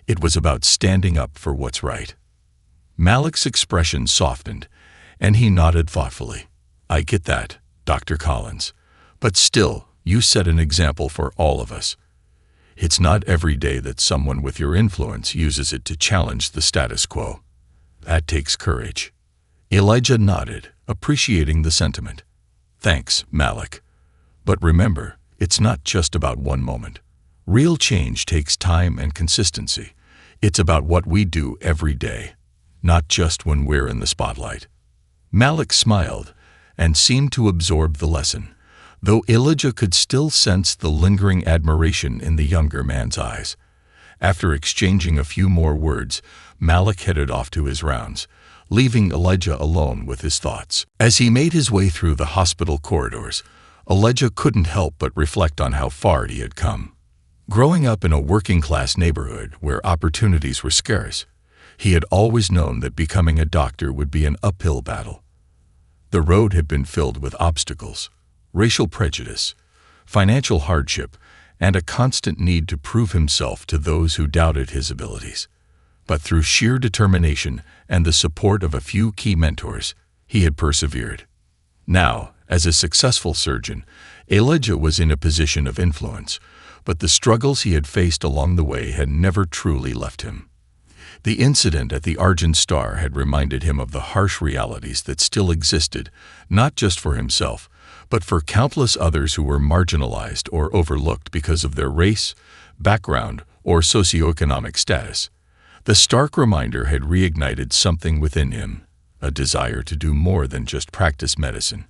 It was about standing up for what's right." Malik's expression softened, and he nodded thoughtfully. I get that, Dr. Collins. But still, you set an example for all of us. It's not every day that someone with your influence uses it to challenge the status quo. That takes courage. Elijah nodded, appreciating the sentiment. Thanks, Malik. But remember, it's not just about one moment. Real change takes time and consistency. It's about what we do every day, not just when we're in the spotlight. Malik smiled and seemed to absorb the lesson, though Elijah could still sense the lingering admiration in the younger man's eyes. After exchanging a few more words, Malik headed off to his rounds, leaving Elijah alone with his thoughts. As he made his way through the hospital corridors, Elijah couldn't help but reflect on how far he had come. Growing up in a working-class neighborhood where opportunities were scarce, he had always known that becoming a doctor would be an uphill battle. The road had been filled with obstacles, racial prejudice, financial hardship, and a constant need to prove himself to those who doubted his abilities. But through sheer determination and the support of a few key mentors, he had persevered. Now, as a successful surgeon, Elijah was in a position of influence, but the struggles he had faced along the way had never truly left him. The incident at the Argent Star had reminded him of the harsh realities that still existed, not just for himself, but for countless others who were marginalized or overlooked because of their race, background, or socioeconomic status. The stark reminder had reignited something within him, a desire to do more than just practice medicine,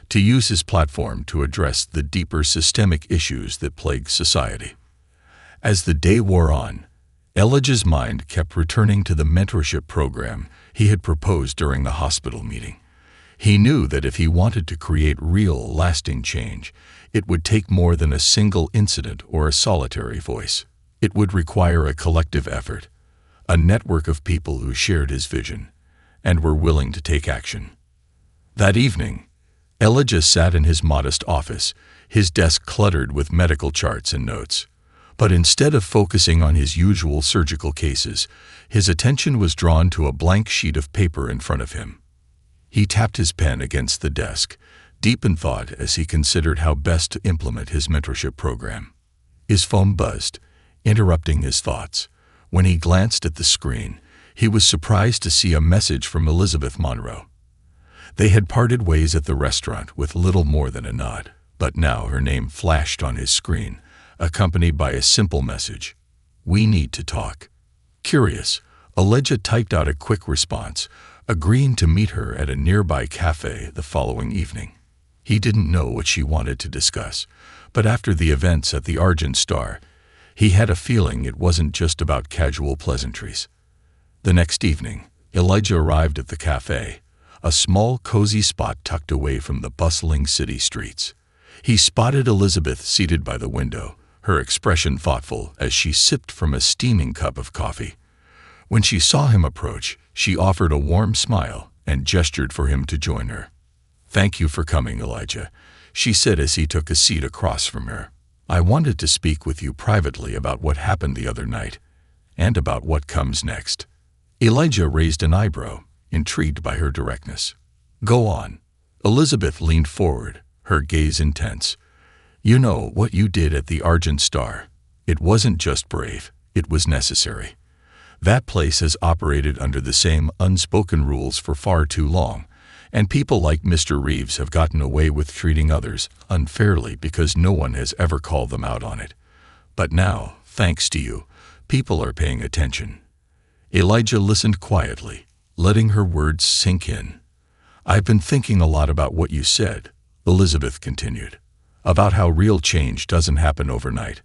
to use his platform to address the deeper systemic issues that plague society. As the day wore on, Elijah's mind kept returning to the mentorship program he had proposed during the hospital meeting. He knew that if he wanted to create real, lasting change, it would take more than a single incident or a solitary voice. It would require a collective effort, a network of people who shared his vision and were willing to take action. That evening, Elijah sat in his modest office, his desk cluttered with medical charts and notes. But instead of focusing on his usual surgical cases, his attention was drawn to a blank sheet of paper in front of him. He tapped his pen against the desk, deep in thought as he considered how best to implement his mentorship program. His phone buzzed, interrupting his thoughts. When he glanced at the screen, he was surprised to see a message from Elizabeth Monroe. They had parted ways at the restaurant with little more than a nod, but now her name flashed on his screen, accompanied by a simple message: "We need to talk." Curious, Elijah typed out a quick response, agreeing to meet her at a nearby cafe the following evening. He didn't know what she wanted to discuss, but after the events at the Argent Star, he had a feeling it wasn't just about casual pleasantries. The next evening, Elijah arrived at the cafe, a small, cozy spot tucked away from the bustling city streets. He spotted Elizabeth seated by the window, her expression thoughtful as she sipped from a steaming cup of coffee. When she saw him approach, she offered a warm smile and gestured for him to join her. "Thank you for coming, Elijah," she said as he took a seat across from her. "I wanted to speak with you privately about what happened the other night, and about what comes next." Elijah raised an eyebrow, intrigued by her directness. "Go on." Elizabeth leaned forward, her gaze intense. "You know what you did at the Argent Star. It wasn't just brave, it was necessary. That place has operated under the same unspoken rules for far too long, and people like Mr. Reeves have gotten away with treating others unfairly because no one has ever called them out on it. But now, thanks to you, people are paying attention." Elijah listened quietly, letting her words sink in. "I've been thinking a lot about what you said," Elizabeth continued, "about how real change doesn't happen overnight,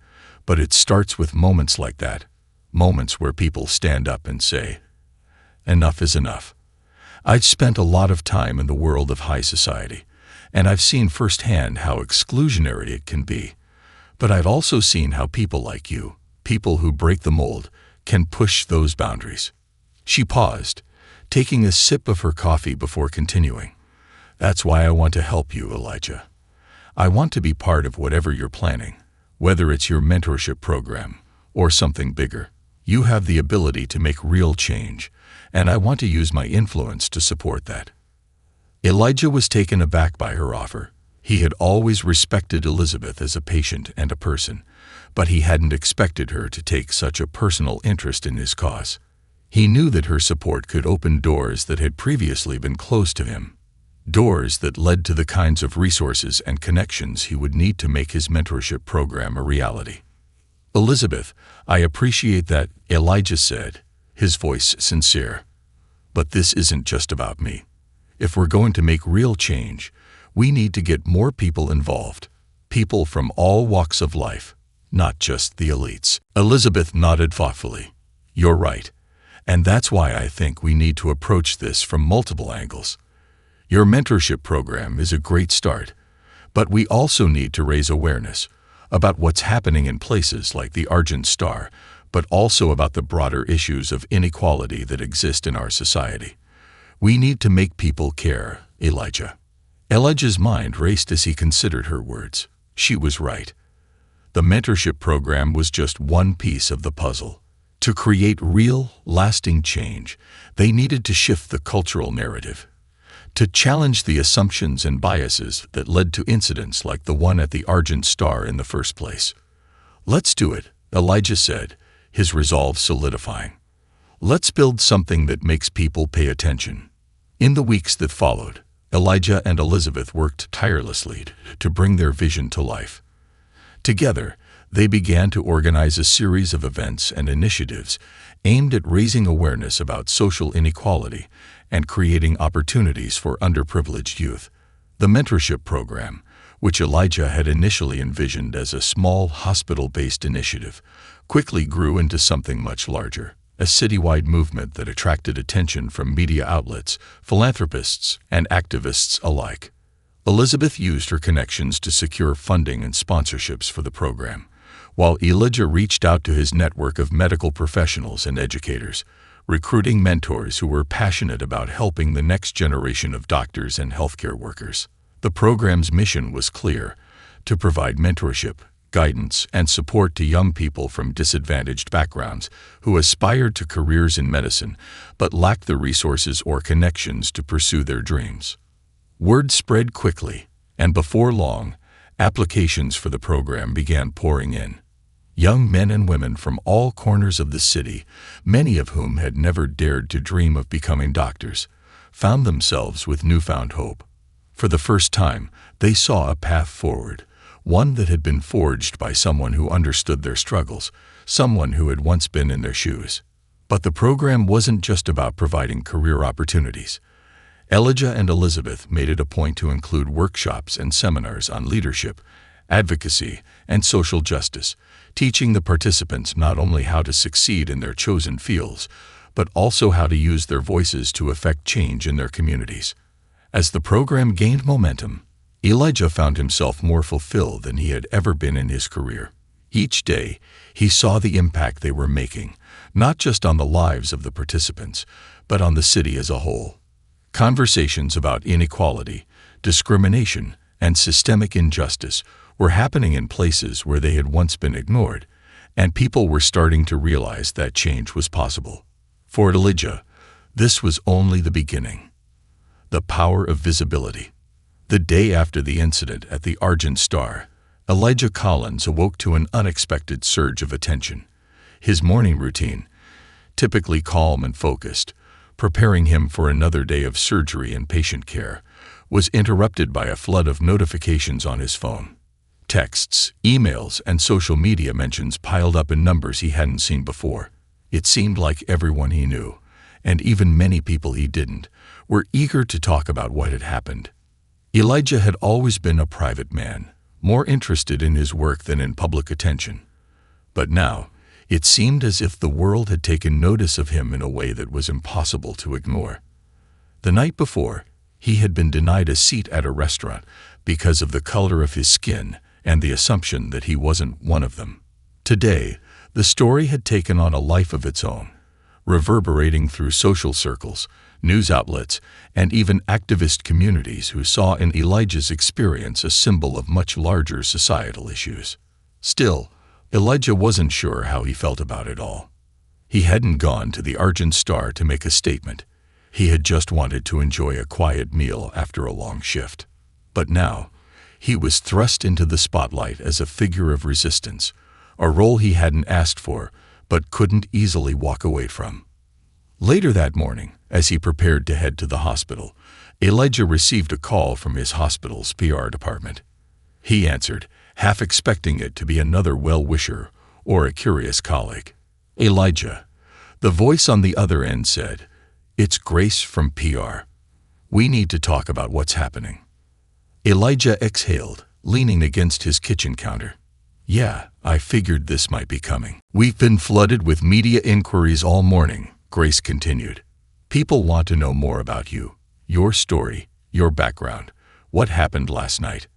but it starts with moments like that, moments where people stand up and say, 'Enough is enough.' I've spent a lot of time in the world of high society, and I've seen firsthand how exclusionary it can be. But I've also seen how people like you, people who break the mold, can push those boundaries." She paused, taking a sip of her coffee before continuing. "That's why I want to help you, Elijah. I want to be part of whatever you're planning, whether it's your mentorship program or something bigger. You have the ability to make real change, and I want to use my influence to support that." Elijah was taken aback by her offer. He had always respected Elizabeth as a patient and a person, but he hadn't expected her to take such a personal interest in his cause. He knew that her support could open doors that had previously been closed to him, doors that led to the kinds of resources and connections he would need to make his mentorship program a reality. "Elizabeth, I appreciate that," Elijah said, his voice sincere. "But this isn't just about me. If we're going to make real change, we need to get more people involved, people from all walks of life, not just the elites." Elizabeth nodded thoughtfully. "You're right, and that's why I think we need to approach this from multiple angles. Your mentorship program is a great start, but we also need to raise awareness about what's happening in places like the Argent Star, but also about the broader issues of inequality that exist in our society. We need to make people care, Elijah." Elijah's mind raced as he considered her words. She was right. The mentorship program was just one piece of the puzzle. To create real, lasting change, they needed to shift the cultural narrative, to challenge the assumptions and biases that led to incidents like the one at the Argent Star in the first place. "Let's do it," Elijah said, his resolve solidifying. "Let's build something that makes people pay attention." In the weeks that followed, Elijah and Elizabeth worked tirelessly to bring their vision to life. Together, they began to organize a series of events and initiatives aimed at raising awareness about social inequality and creating opportunities for underprivileged youth. The mentorship program, which Elijah had initially envisioned as a small hospital-based initiative, quickly grew into something much larger, a citywide movement that attracted attention from media outlets, philanthropists, and activists alike. Elizabeth used her connections to secure funding and sponsorships for the program, while Elijah reached out to his network of medical professionals and educators, recruiting mentors who were passionate about helping the next generation of doctors and healthcare workers. The program's mission was clear: to provide mentorship, guidance, and support to young people from disadvantaged backgrounds who aspired to careers in medicine but lacked the resources or connections to pursue their dreams. Word spread quickly, and before long, applications for the program began pouring in. Young men and women from all corners of the city, many of whom had never dared to dream of becoming doctors, found themselves with newfound hope. For the first time, they saw a path forward, one that had been forged by someone who understood their struggles, someone who had once been in their shoes. But the program wasn't just about providing career opportunities. Elijah and Elizabeth made it a point to include workshops and seminars on leadership, advocacy, and social justice, teaching the participants not only how to succeed in their chosen fields, but also how to use their voices to affect change in their communities. As the program gained momentum, Elijah found himself more fulfilled than he had ever been in his career. Each day, he saw the impact they were making, not just on the lives of the participants, but on the city as a whole. Conversations about inequality, discrimination, and systemic injustice were happening in places where they had once been ignored, and people were starting to realize that change was possible. For Elijah, this was only the beginning. The power of visibility. The day after the incident at the Argent Star, Elijah Collins awoke to an unexpected surge of attention. His morning routine, typically calm and focused, preparing him for another day of surgery and patient care, was interrupted by a flood of notifications on his phone. Texts, emails, and social media mentions piled up in numbers he hadn't seen before. It seemed like everyone he knew, and even many people he didn't, were eager to talk about what had happened. Elijah had always been a private man, more interested in his work than in public attention. But now, it seemed as if the world had taken notice of him in a way that was impossible to ignore. The night before, he had been denied a seat at a restaurant because of the color of his skin and the assumption that he wasn't one of them. Today, the story had taken on a life of its own, reverberating through social circles, news outlets, and even activist communities who saw in Elijah's experience a symbol of much larger societal issues. Still, Elijah wasn't sure how he felt about it all. He hadn't gone to the Argent Star to make a statement. He had just wanted to enjoy a quiet meal after a long shift. But now, he was thrust into the spotlight as a figure of resistance, a role he hadn't asked for, but couldn't easily walk away from. Later that morning, as he prepared to head to the hospital, Elijah received a call from his hospital's PR department. He answered, half expecting it to be another well-wisher or a curious colleague. "Elijah," the voice on the other end said, "it's Grace from PR. We need to talk about what's happening." Elijah exhaled, leaning against his kitchen counter. "Yeah, I figured this might be coming. We've been flooded with media inquiries all morning," Grace continued. "People want to know more about you, your story, your background, what happened last night.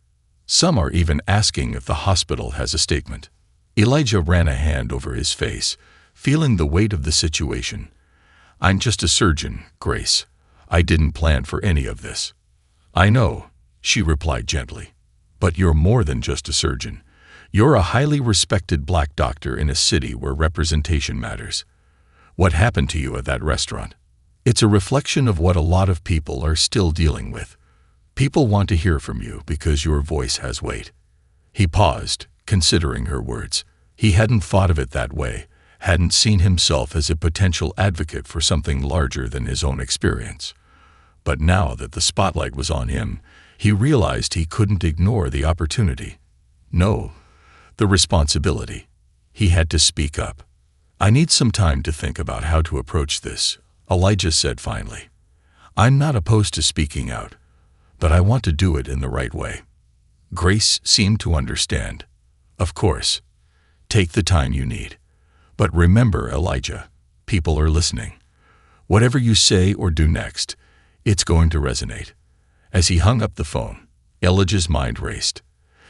Some are even asking if the hospital has a statement." Elijah ran a hand over his face, feeling the weight of the situation. "I'm just a surgeon, Grace. I didn't plan for any of this." "I know," she replied gently. "But you're more than just a surgeon. You're a highly respected black doctor in a city where representation matters. What happened to you at that restaurant? It's a reflection of what a lot of people are still dealing with. People want to hear from you because your voice has weight." He paused, considering her words. He hadn't thought of it that way, hadn't seen himself as a potential advocate for something larger than his own experience. But now that the spotlight was on him, he realized he couldn't ignore the opportunity. No, the responsibility. He had to speak up. "I need some time to think about how to approach this," Elijah said finally. "I'm not opposed to speaking out, but I want to do it in the right way." Grace seemed to understand. "Of course. Take the time you need. But remember, Elijah, people are listening. Whatever you say or do next, it's going to resonate." As he hung up the phone, Elijah's mind raced.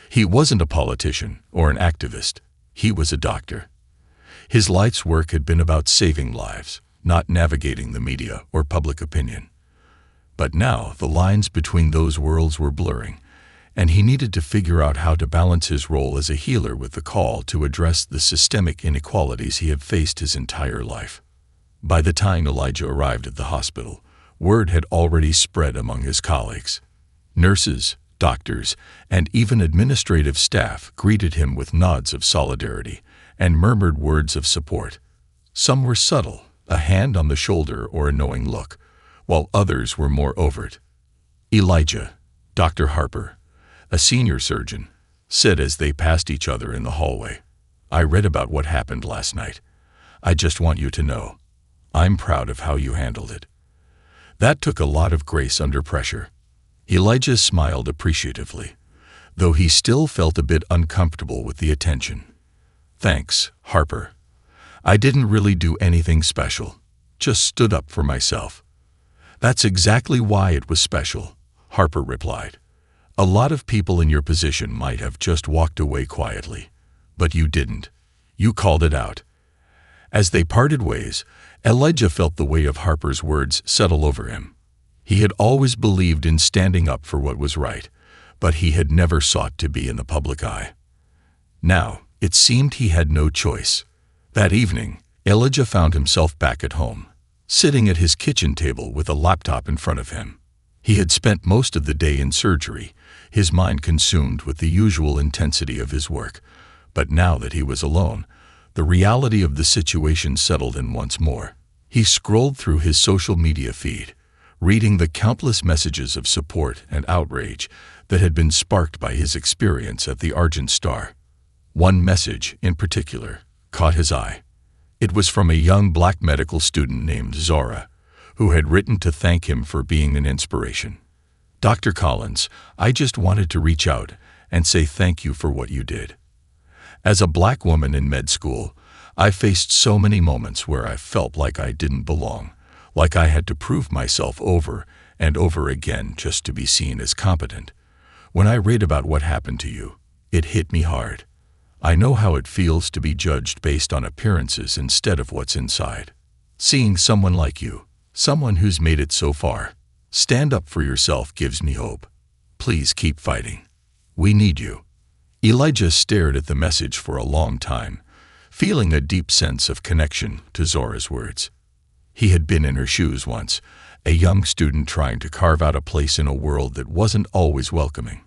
He wasn't a politician or an activist. He was a doctor. His life's work had been about saving lives, not navigating the media or public opinion. But now the lines between those worlds were blurring, and he needed to figure out how to balance his role as a healer with the call to address the systemic inequalities he had faced his entire life. By the time Elijah arrived at the hospital, word had already spread among his colleagues. Nurses, doctors, and even administrative staff greeted him with nods of solidarity and murmured words of support. Some were subtle, a hand on the shoulder or a knowing look, while others were more overt. "Elijah," Dr. Harper, a senior surgeon, said as they passed each other in the hallway, "I read about what happened last night. I just want you to know, I'm proud of how you handled it." That took a lot of grace under pressure. Elijah smiled appreciatively, though he still felt a bit uncomfortable with the attention. "Thanks, Harper. I didn't really do anything special, just stood up for myself." "That's exactly why it was special," Harper replied. "A lot of people in your position might have just walked away quietly, but you didn't. You called it out." As they parted ways, Elijah felt the weight of Harper's words settle over him. He had always believed in standing up for what was right, but he had never sought to be in the public eye. Now, it seemed he had no choice. That evening, Elijah found himself back at home, sitting at his kitchen table with a laptop in front of him. He had spent most of the day in surgery, his mind consumed with the usual intensity of his work. But now that he was alone, the reality of the situation settled in once more. He scrolled through his social media feed, reading the countless messages of support and outrage that had been sparked by his experience at the Argent Star. One message, in particular, caught his eye. It was from a young black medical student named Zora, who had written to thank him for being an inspiration. "Dr. Collins, I just wanted to reach out and say thank you for what you did. As a black woman in med school, I faced so many moments where I felt like I didn't belong, like I had to prove myself over and over again just to be seen as competent. When I read about what happened to you, it hit me hard. I know how it feels to be judged based on appearances instead of what's inside. Seeing someone like you, someone who's made it so far, stand up for yourself gives me hope. Please keep fighting. We need you." Elijah stared at the message for a long time, feeling a deep sense of connection to Zora's words. He had been in her shoes once, a young student trying to carve out a place in a world that wasn't always welcoming.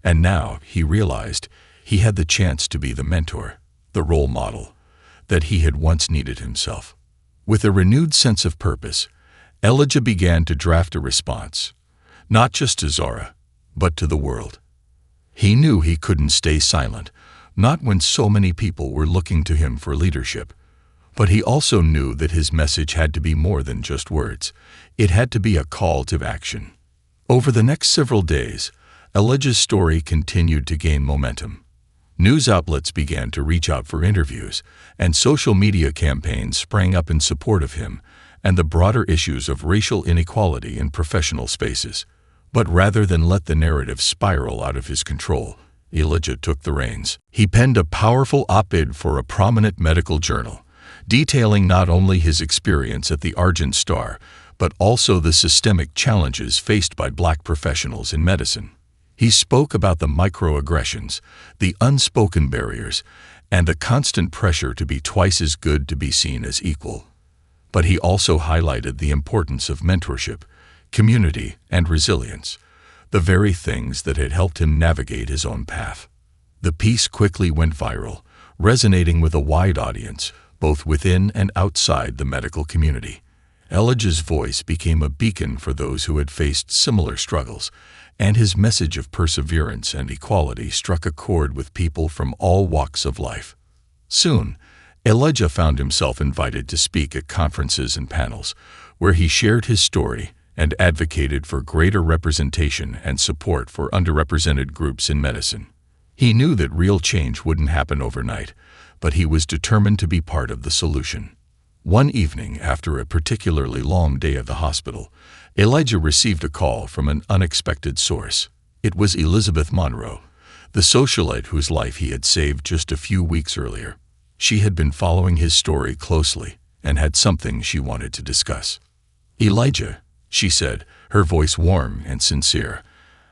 And now he realized he had the chance to be the mentor, the role model, that he had once needed himself. With a renewed sense of purpose, Elijah began to draft a response, not just to Zora, but to the world. He knew he couldn't stay silent, not when so many people were looking to him for leadership. But he also knew that his message had to be more than just words. It had to be a call to action. Over the next several days, Elijah's story continued to gain momentum. News outlets began to reach out for interviews, and social media campaigns sprang up in support of him and the broader issues of racial inequality in professional spaces. But rather than let the narrative spiral out of his control, Elijah took the reins. He penned a powerful op-ed for a prominent medical journal, detailing not only his experience at the Argent Star, but also the systemic challenges faced by Black professionals in medicine. He spoke about the microaggressions, the unspoken barriers, and the constant pressure to be twice as good to be seen as equal. But he also highlighted the importance of mentorship, community, and resilience, the very things that had helped him navigate his own path. The piece quickly went viral, resonating with a wide audience, both within and outside the medical community. Elijah's voice became a beacon for those who had faced similar struggles, and his message of perseverance and equality struck a chord with people from all walks of life. Soon, Elijah found himself invited to speak at conferences and panels, where he shared his story and advocated for greater representation and support for underrepresented groups in medicine. He knew that real change wouldn't happen overnight, but he was determined to be part of the solution. One evening, after a particularly long day at the hospital, Elijah received a call from an unexpected source. It was Elizabeth Monroe, the socialite whose life he had saved just a few weeks earlier. She had been following his story closely and had something she wanted to discuss. "Elijah," she said, her voice warm and sincere,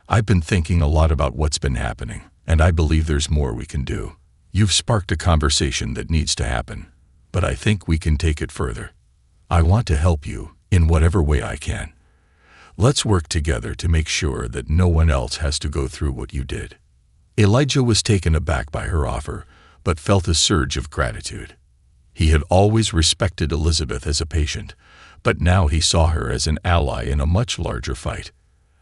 "I've been thinking a lot about what's been happening, and I believe there's more we can do. You've sparked a conversation that needs to happen, but I think we can take it further. I want to help you in whatever way I can. Let's work together to make sure that no one else has to go through what you did." Elijah was taken aback by her offer, but felt a surge of gratitude. He had always respected Elizabeth as a patient, but now he saw her as an ally in a much larger fight.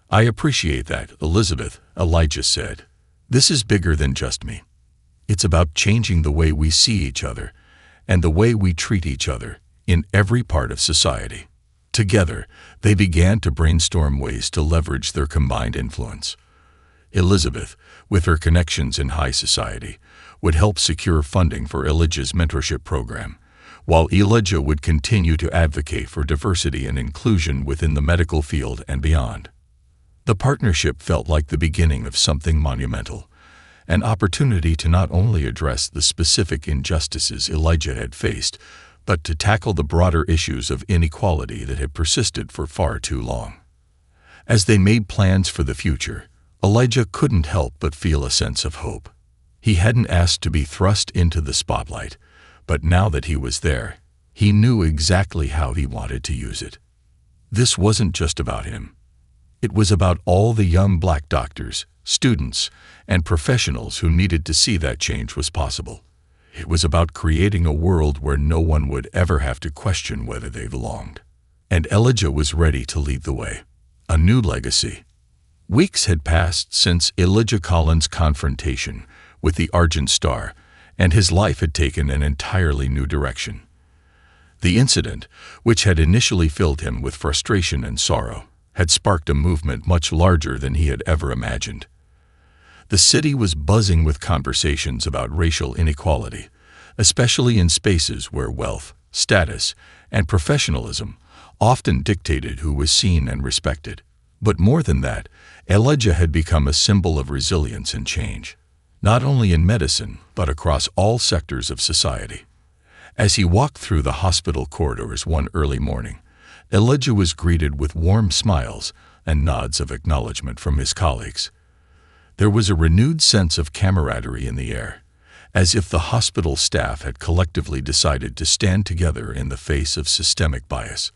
"I appreciate that, Elizabeth," Elijah said. "This is bigger than just me. It's about changing the way we see each other and the way we treat each other in every part of society." Together, they began to brainstorm ways to leverage their combined influence. Elizabeth, with her connections in high society, would help secure funding for Elijah's mentorship program, while Elijah would continue to advocate for diversity and inclusion within the medical field and beyond. The partnership felt like the beginning of something monumental, an opportunity to not only address the specific injustices Elijah had faced, but to tackle the broader issues of inequality that had persisted for far too long. As they made plans for the future, Elijah couldn't help but feel a sense of hope. He hadn't asked to be thrust into the spotlight, but now that he was there, he knew exactly how he wanted to use it. This wasn't just about him. It was about all the young Black doctors, students, and professionals who needed to see that change was possible. It was about creating a world where no one would ever have to question whether they belonged. And Elijah was ready to lead the way. A new legacy. Weeks had passed since Elijah Collins' confrontation with the Argent Star, and his life had taken an entirely new direction. The incident, which had initially filled him with frustration and sorrow, had sparked a movement much larger than he had ever imagined. The city was buzzing with conversations about racial inequality, especially in spaces where wealth, status, and professionalism often dictated who was seen and respected. But more than that, Elijah had become a symbol of resilience and change, not only in medicine, but across all sectors of society. As he walked through the hospital corridors one early morning, Elijah was greeted with warm smiles and nods of acknowledgement from his colleagues. There was a renewed sense of camaraderie in the air, as if the hospital staff had collectively decided to stand together in the face of systemic bias.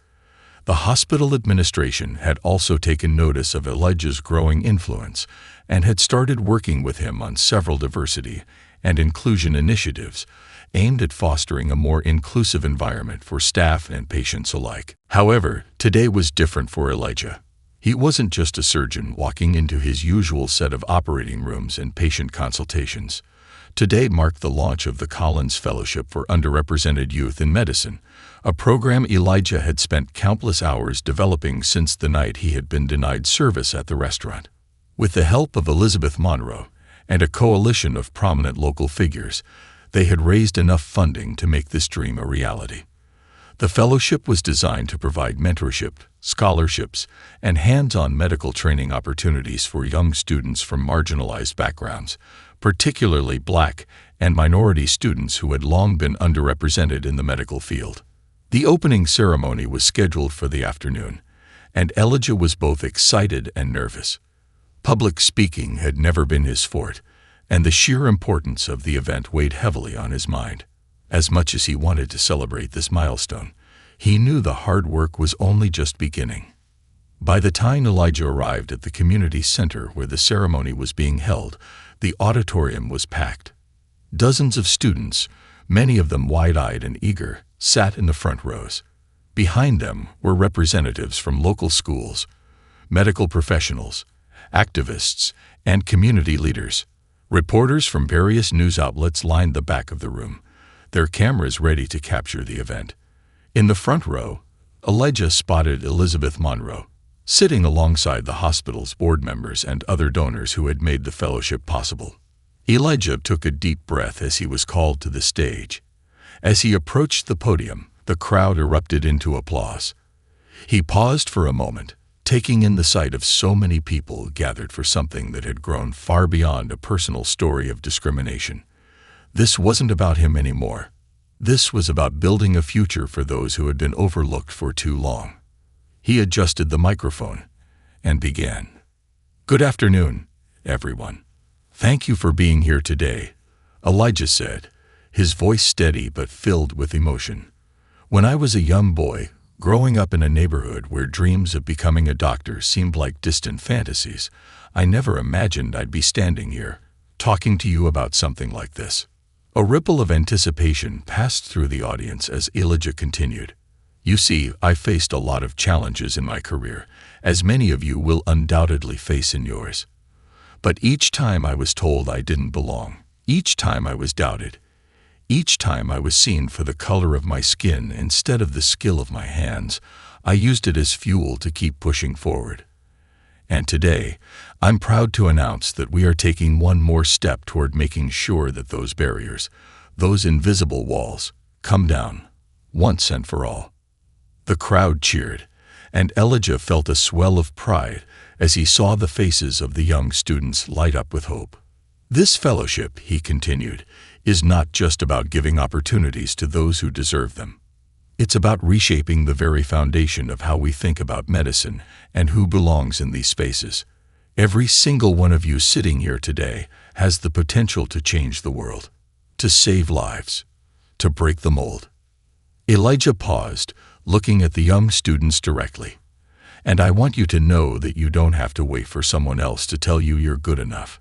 The hospital administration had also taken notice of Elijah's growing influence and had started working with him on several diversity and inclusion initiatives aimed at fostering a more inclusive environment for staff and patients alike. However, today was different for Elijah. He wasn't just a surgeon walking into his usual set of operating rooms and patient consultations. Today marked the launch of the Collins Fellowship for Underrepresented Youth in Medicine, a program Elijah had spent countless hours developing since the night he had been denied service at the restaurant. With the help of Elizabeth Monroe and a coalition of prominent local figures, they had raised enough funding to make this dream a reality. The fellowship was designed to provide mentorship, scholarships, and hands-on medical training opportunities for young students from marginalized backgrounds, particularly Black and minority students who had long been underrepresented in the medical field. The opening ceremony was scheduled for the afternoon, and Elijah was both excited and nervous. Public speaking had never been his forte, and the sheer importance of the event weighed heavily on his mind. As much as he wanted to celebrate this milestone, he knew the hard work was only just beginning. By the time Elijah arrived at the community center where the ceremony was being held, the auditorium was packed. Dozens of students, many of them wide-eyed and eager, sat in the front rows. Behind them were representatives from local schools, medical professionals, activists, and community leaders. Reporters from various news outlets lined the back of the room, their cameras ready to capture the event. In the front row, Elijah spotted Elizabeth Monroe, sitting alongside the hospital's board members and other donors who had made the fellowship possible. Elijah took a deep breath as he was called to the stage. As he approached the podium, the crowd erupted into applause. He paused for a moment, taking in the sight of so many people gathered for something that had grown far beyond a personal story of discrimination. This wasn't about him anymore. This was about building a future for those who had been overlooked for too long. He adjusted the microphone and began. "Good afternoon, everyone. Thank you for being here today," Elijah said, his voice steady but filled with emotion. "When I was a young boy, growing up in a neighborhood where dreams of becoming a doctor seemed like distant fantasies, I never imagined I'd be standing here, talking to you about something like this." A ripple of anticipation passed through the audience as Elijah continued. "You see, I faced a lot of challenges in my career, as many of you will undoubtedly face in yours. But each time I was told I didn't belong, each time I was doubted, each time I was seen for the color of my skin instead of the skill of my hands, I used it as fuel to keep pushing forward. And today, I'm proud to announce that we are taking one more step toward making sure that those barriers, those invisible walls, come down, once and for all." The crowd cheered, and Elijah felt a swell of pride as he saw the faces of the young students light up with hope. "This fellowship," he continued, "is not just about giving opportunities to those who deserve them. It's about reshaping the very foundation of how we think about medicine and who belongs in these spaces. Every single one of you sitting here today has the potential to change the world, to save lives, to break the mold." Elijah paused, looking at the young students directly. "And I want you to know that you don't have to wait for someone else to tell you you're good enough.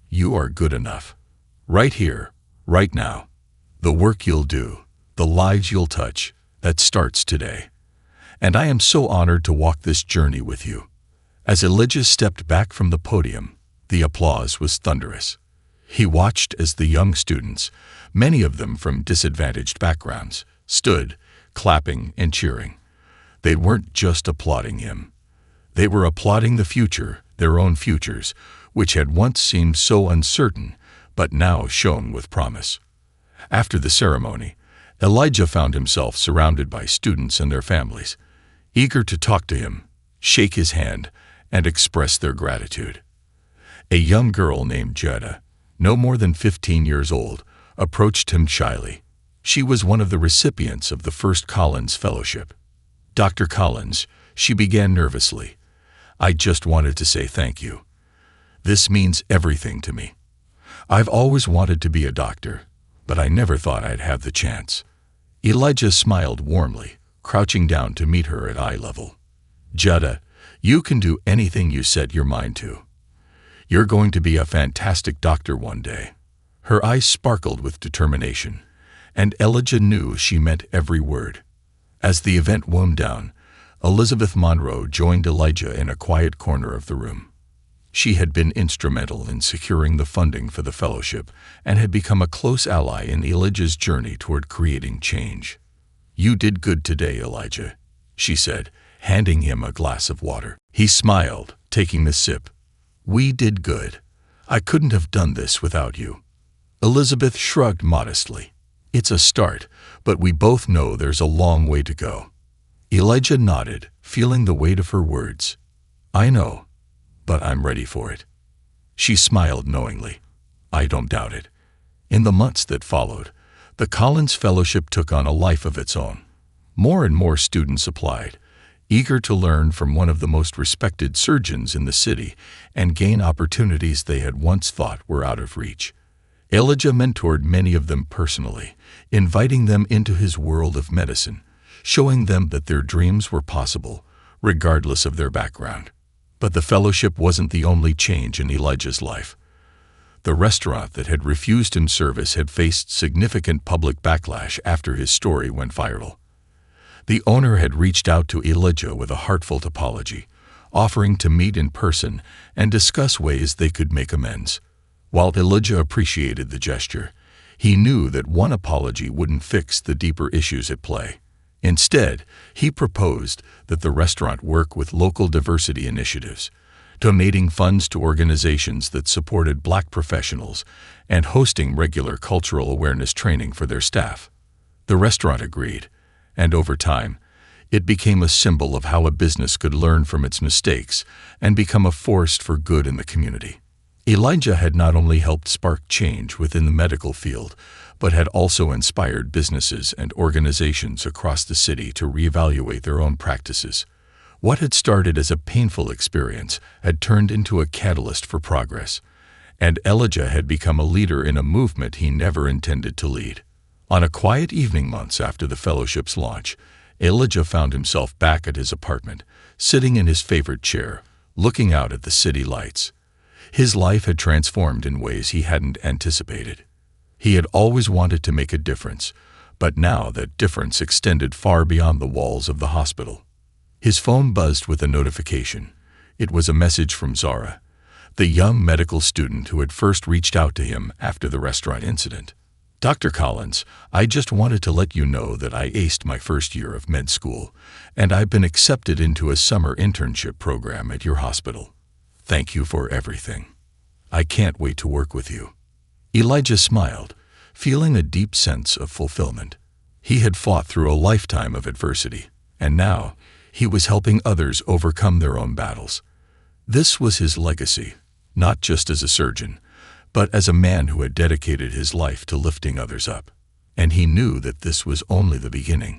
You are good enough. Right here, right now. The work you'll do, the lives you'll touch, that starts today. And I am so honored to walk this journey with you." As Elijah stepped back from the podium, the applause was thunderous. He watched as the young students, many of them from disadvantaged backgrounds, stood, clapping and cheering. They weren't just applauding him. They were applauding the future, their own futures, which had once seemed so uncertain, but now shone with promise. After the ceremony, Elijah found himself surrounded by students and their families, eager to talk to him, shake his hand, and express their gratitude. A young girl named Jeddah, no more than 15 years old, approached him shyly. She was one of the recipients of the first Collins Fellowship. "Dr. Collins," she began nervously, "I just wanted to say thank you. This means everything to me. I've always wanted to be a doctor, but I never thought I'd have the chance." Elijah smiled warmly, crouching down to meet her at eye level. "Jutta, you can do anything you set your mind to. You're going to be a fantastic doctor one day." Her eyes sparkled with determination, and Elijah knew she meant every word. As the event wound down, Elizabeth Monroe joined Elijah in a quiet corner of the room. She had been instrumental in securing the funding for the fellowship and had become a close ally in Elijah's journey toward creating change. "You did good today, Elijah," she said, handing him a glass of water. He smiled, taking the sip. "We did good. I couldn't have done this without you." Elizabeth shrugged modestly. "It's a start, but we both know there's a long way to go." Elijah nodded, feeling the weight of her words. "I know, but I'm ready for it." She smiled knowingly. "I don't doubt it." In the months that followed, the Collins Fellowship took on a life of its own. More and more students applied, eager to learn from one of the most respected surgeons in the city and gain opportunities they had once thought were out of reach. Elijah mentored many of them personally, inviting them into his world of medicine, showing them that their dreams were possible, regardless of their background. But the fellowship wasn't the only change in Elijah's life. The restaurant that had refused him service had faced significant public backlash after his story went viral. The owner had reached out to Elijah with a heartfelt apology, offering to meet in person and discuss ways they could make amends. While Elijah appreciated the gesture, he knew that one apology wouldn't fix the deeper issues at play. Instead, he proposed that the restaurant work with local diversity initiatives, donating funds to organizations that supported Black professionals and hosting regular cultural awareness training for their staff. The restaurant agreed, and over time, it became a symbol of how a business could learn from its mistakes and become a force for good in the community. Elijah had not only helped spark change within the medical field, but had also inspired businesses and organizations across the city to reevaluate their own practices. What had started as a painful experience had turned into a catalyst for progress, and Elijah had become a leader in a movement he never intended to lead. On a quiet evening months after the fellowship's launch, Elijah found himself back at his apartment, sitting in his favorite chair, looking out at the city lights. His life had transformed in ways he hadn't anticipated. He had always wanted to make a difference, but now that difference extended far beyond the walls of the hospital. His phone buzzed with a notification. It was a message from Zara, the young medical student who had first reached out to him after the restaurant incident. "Dr. Collins, I just wanted to let you know that I aced my first year of med school, and I've been accepted into a summer internship program at your hospital. Thank you for everything. I can't wait to work with you." Elijah smiled, feeling a deep sense of fulfillment. He had fought through a lifetime of adversity, and now he was helping others overcome their own battles. This was his legacy, not just as a surgeon, but as a man who had dedicated his life to lifting others up. And he knew that this was only the beginning.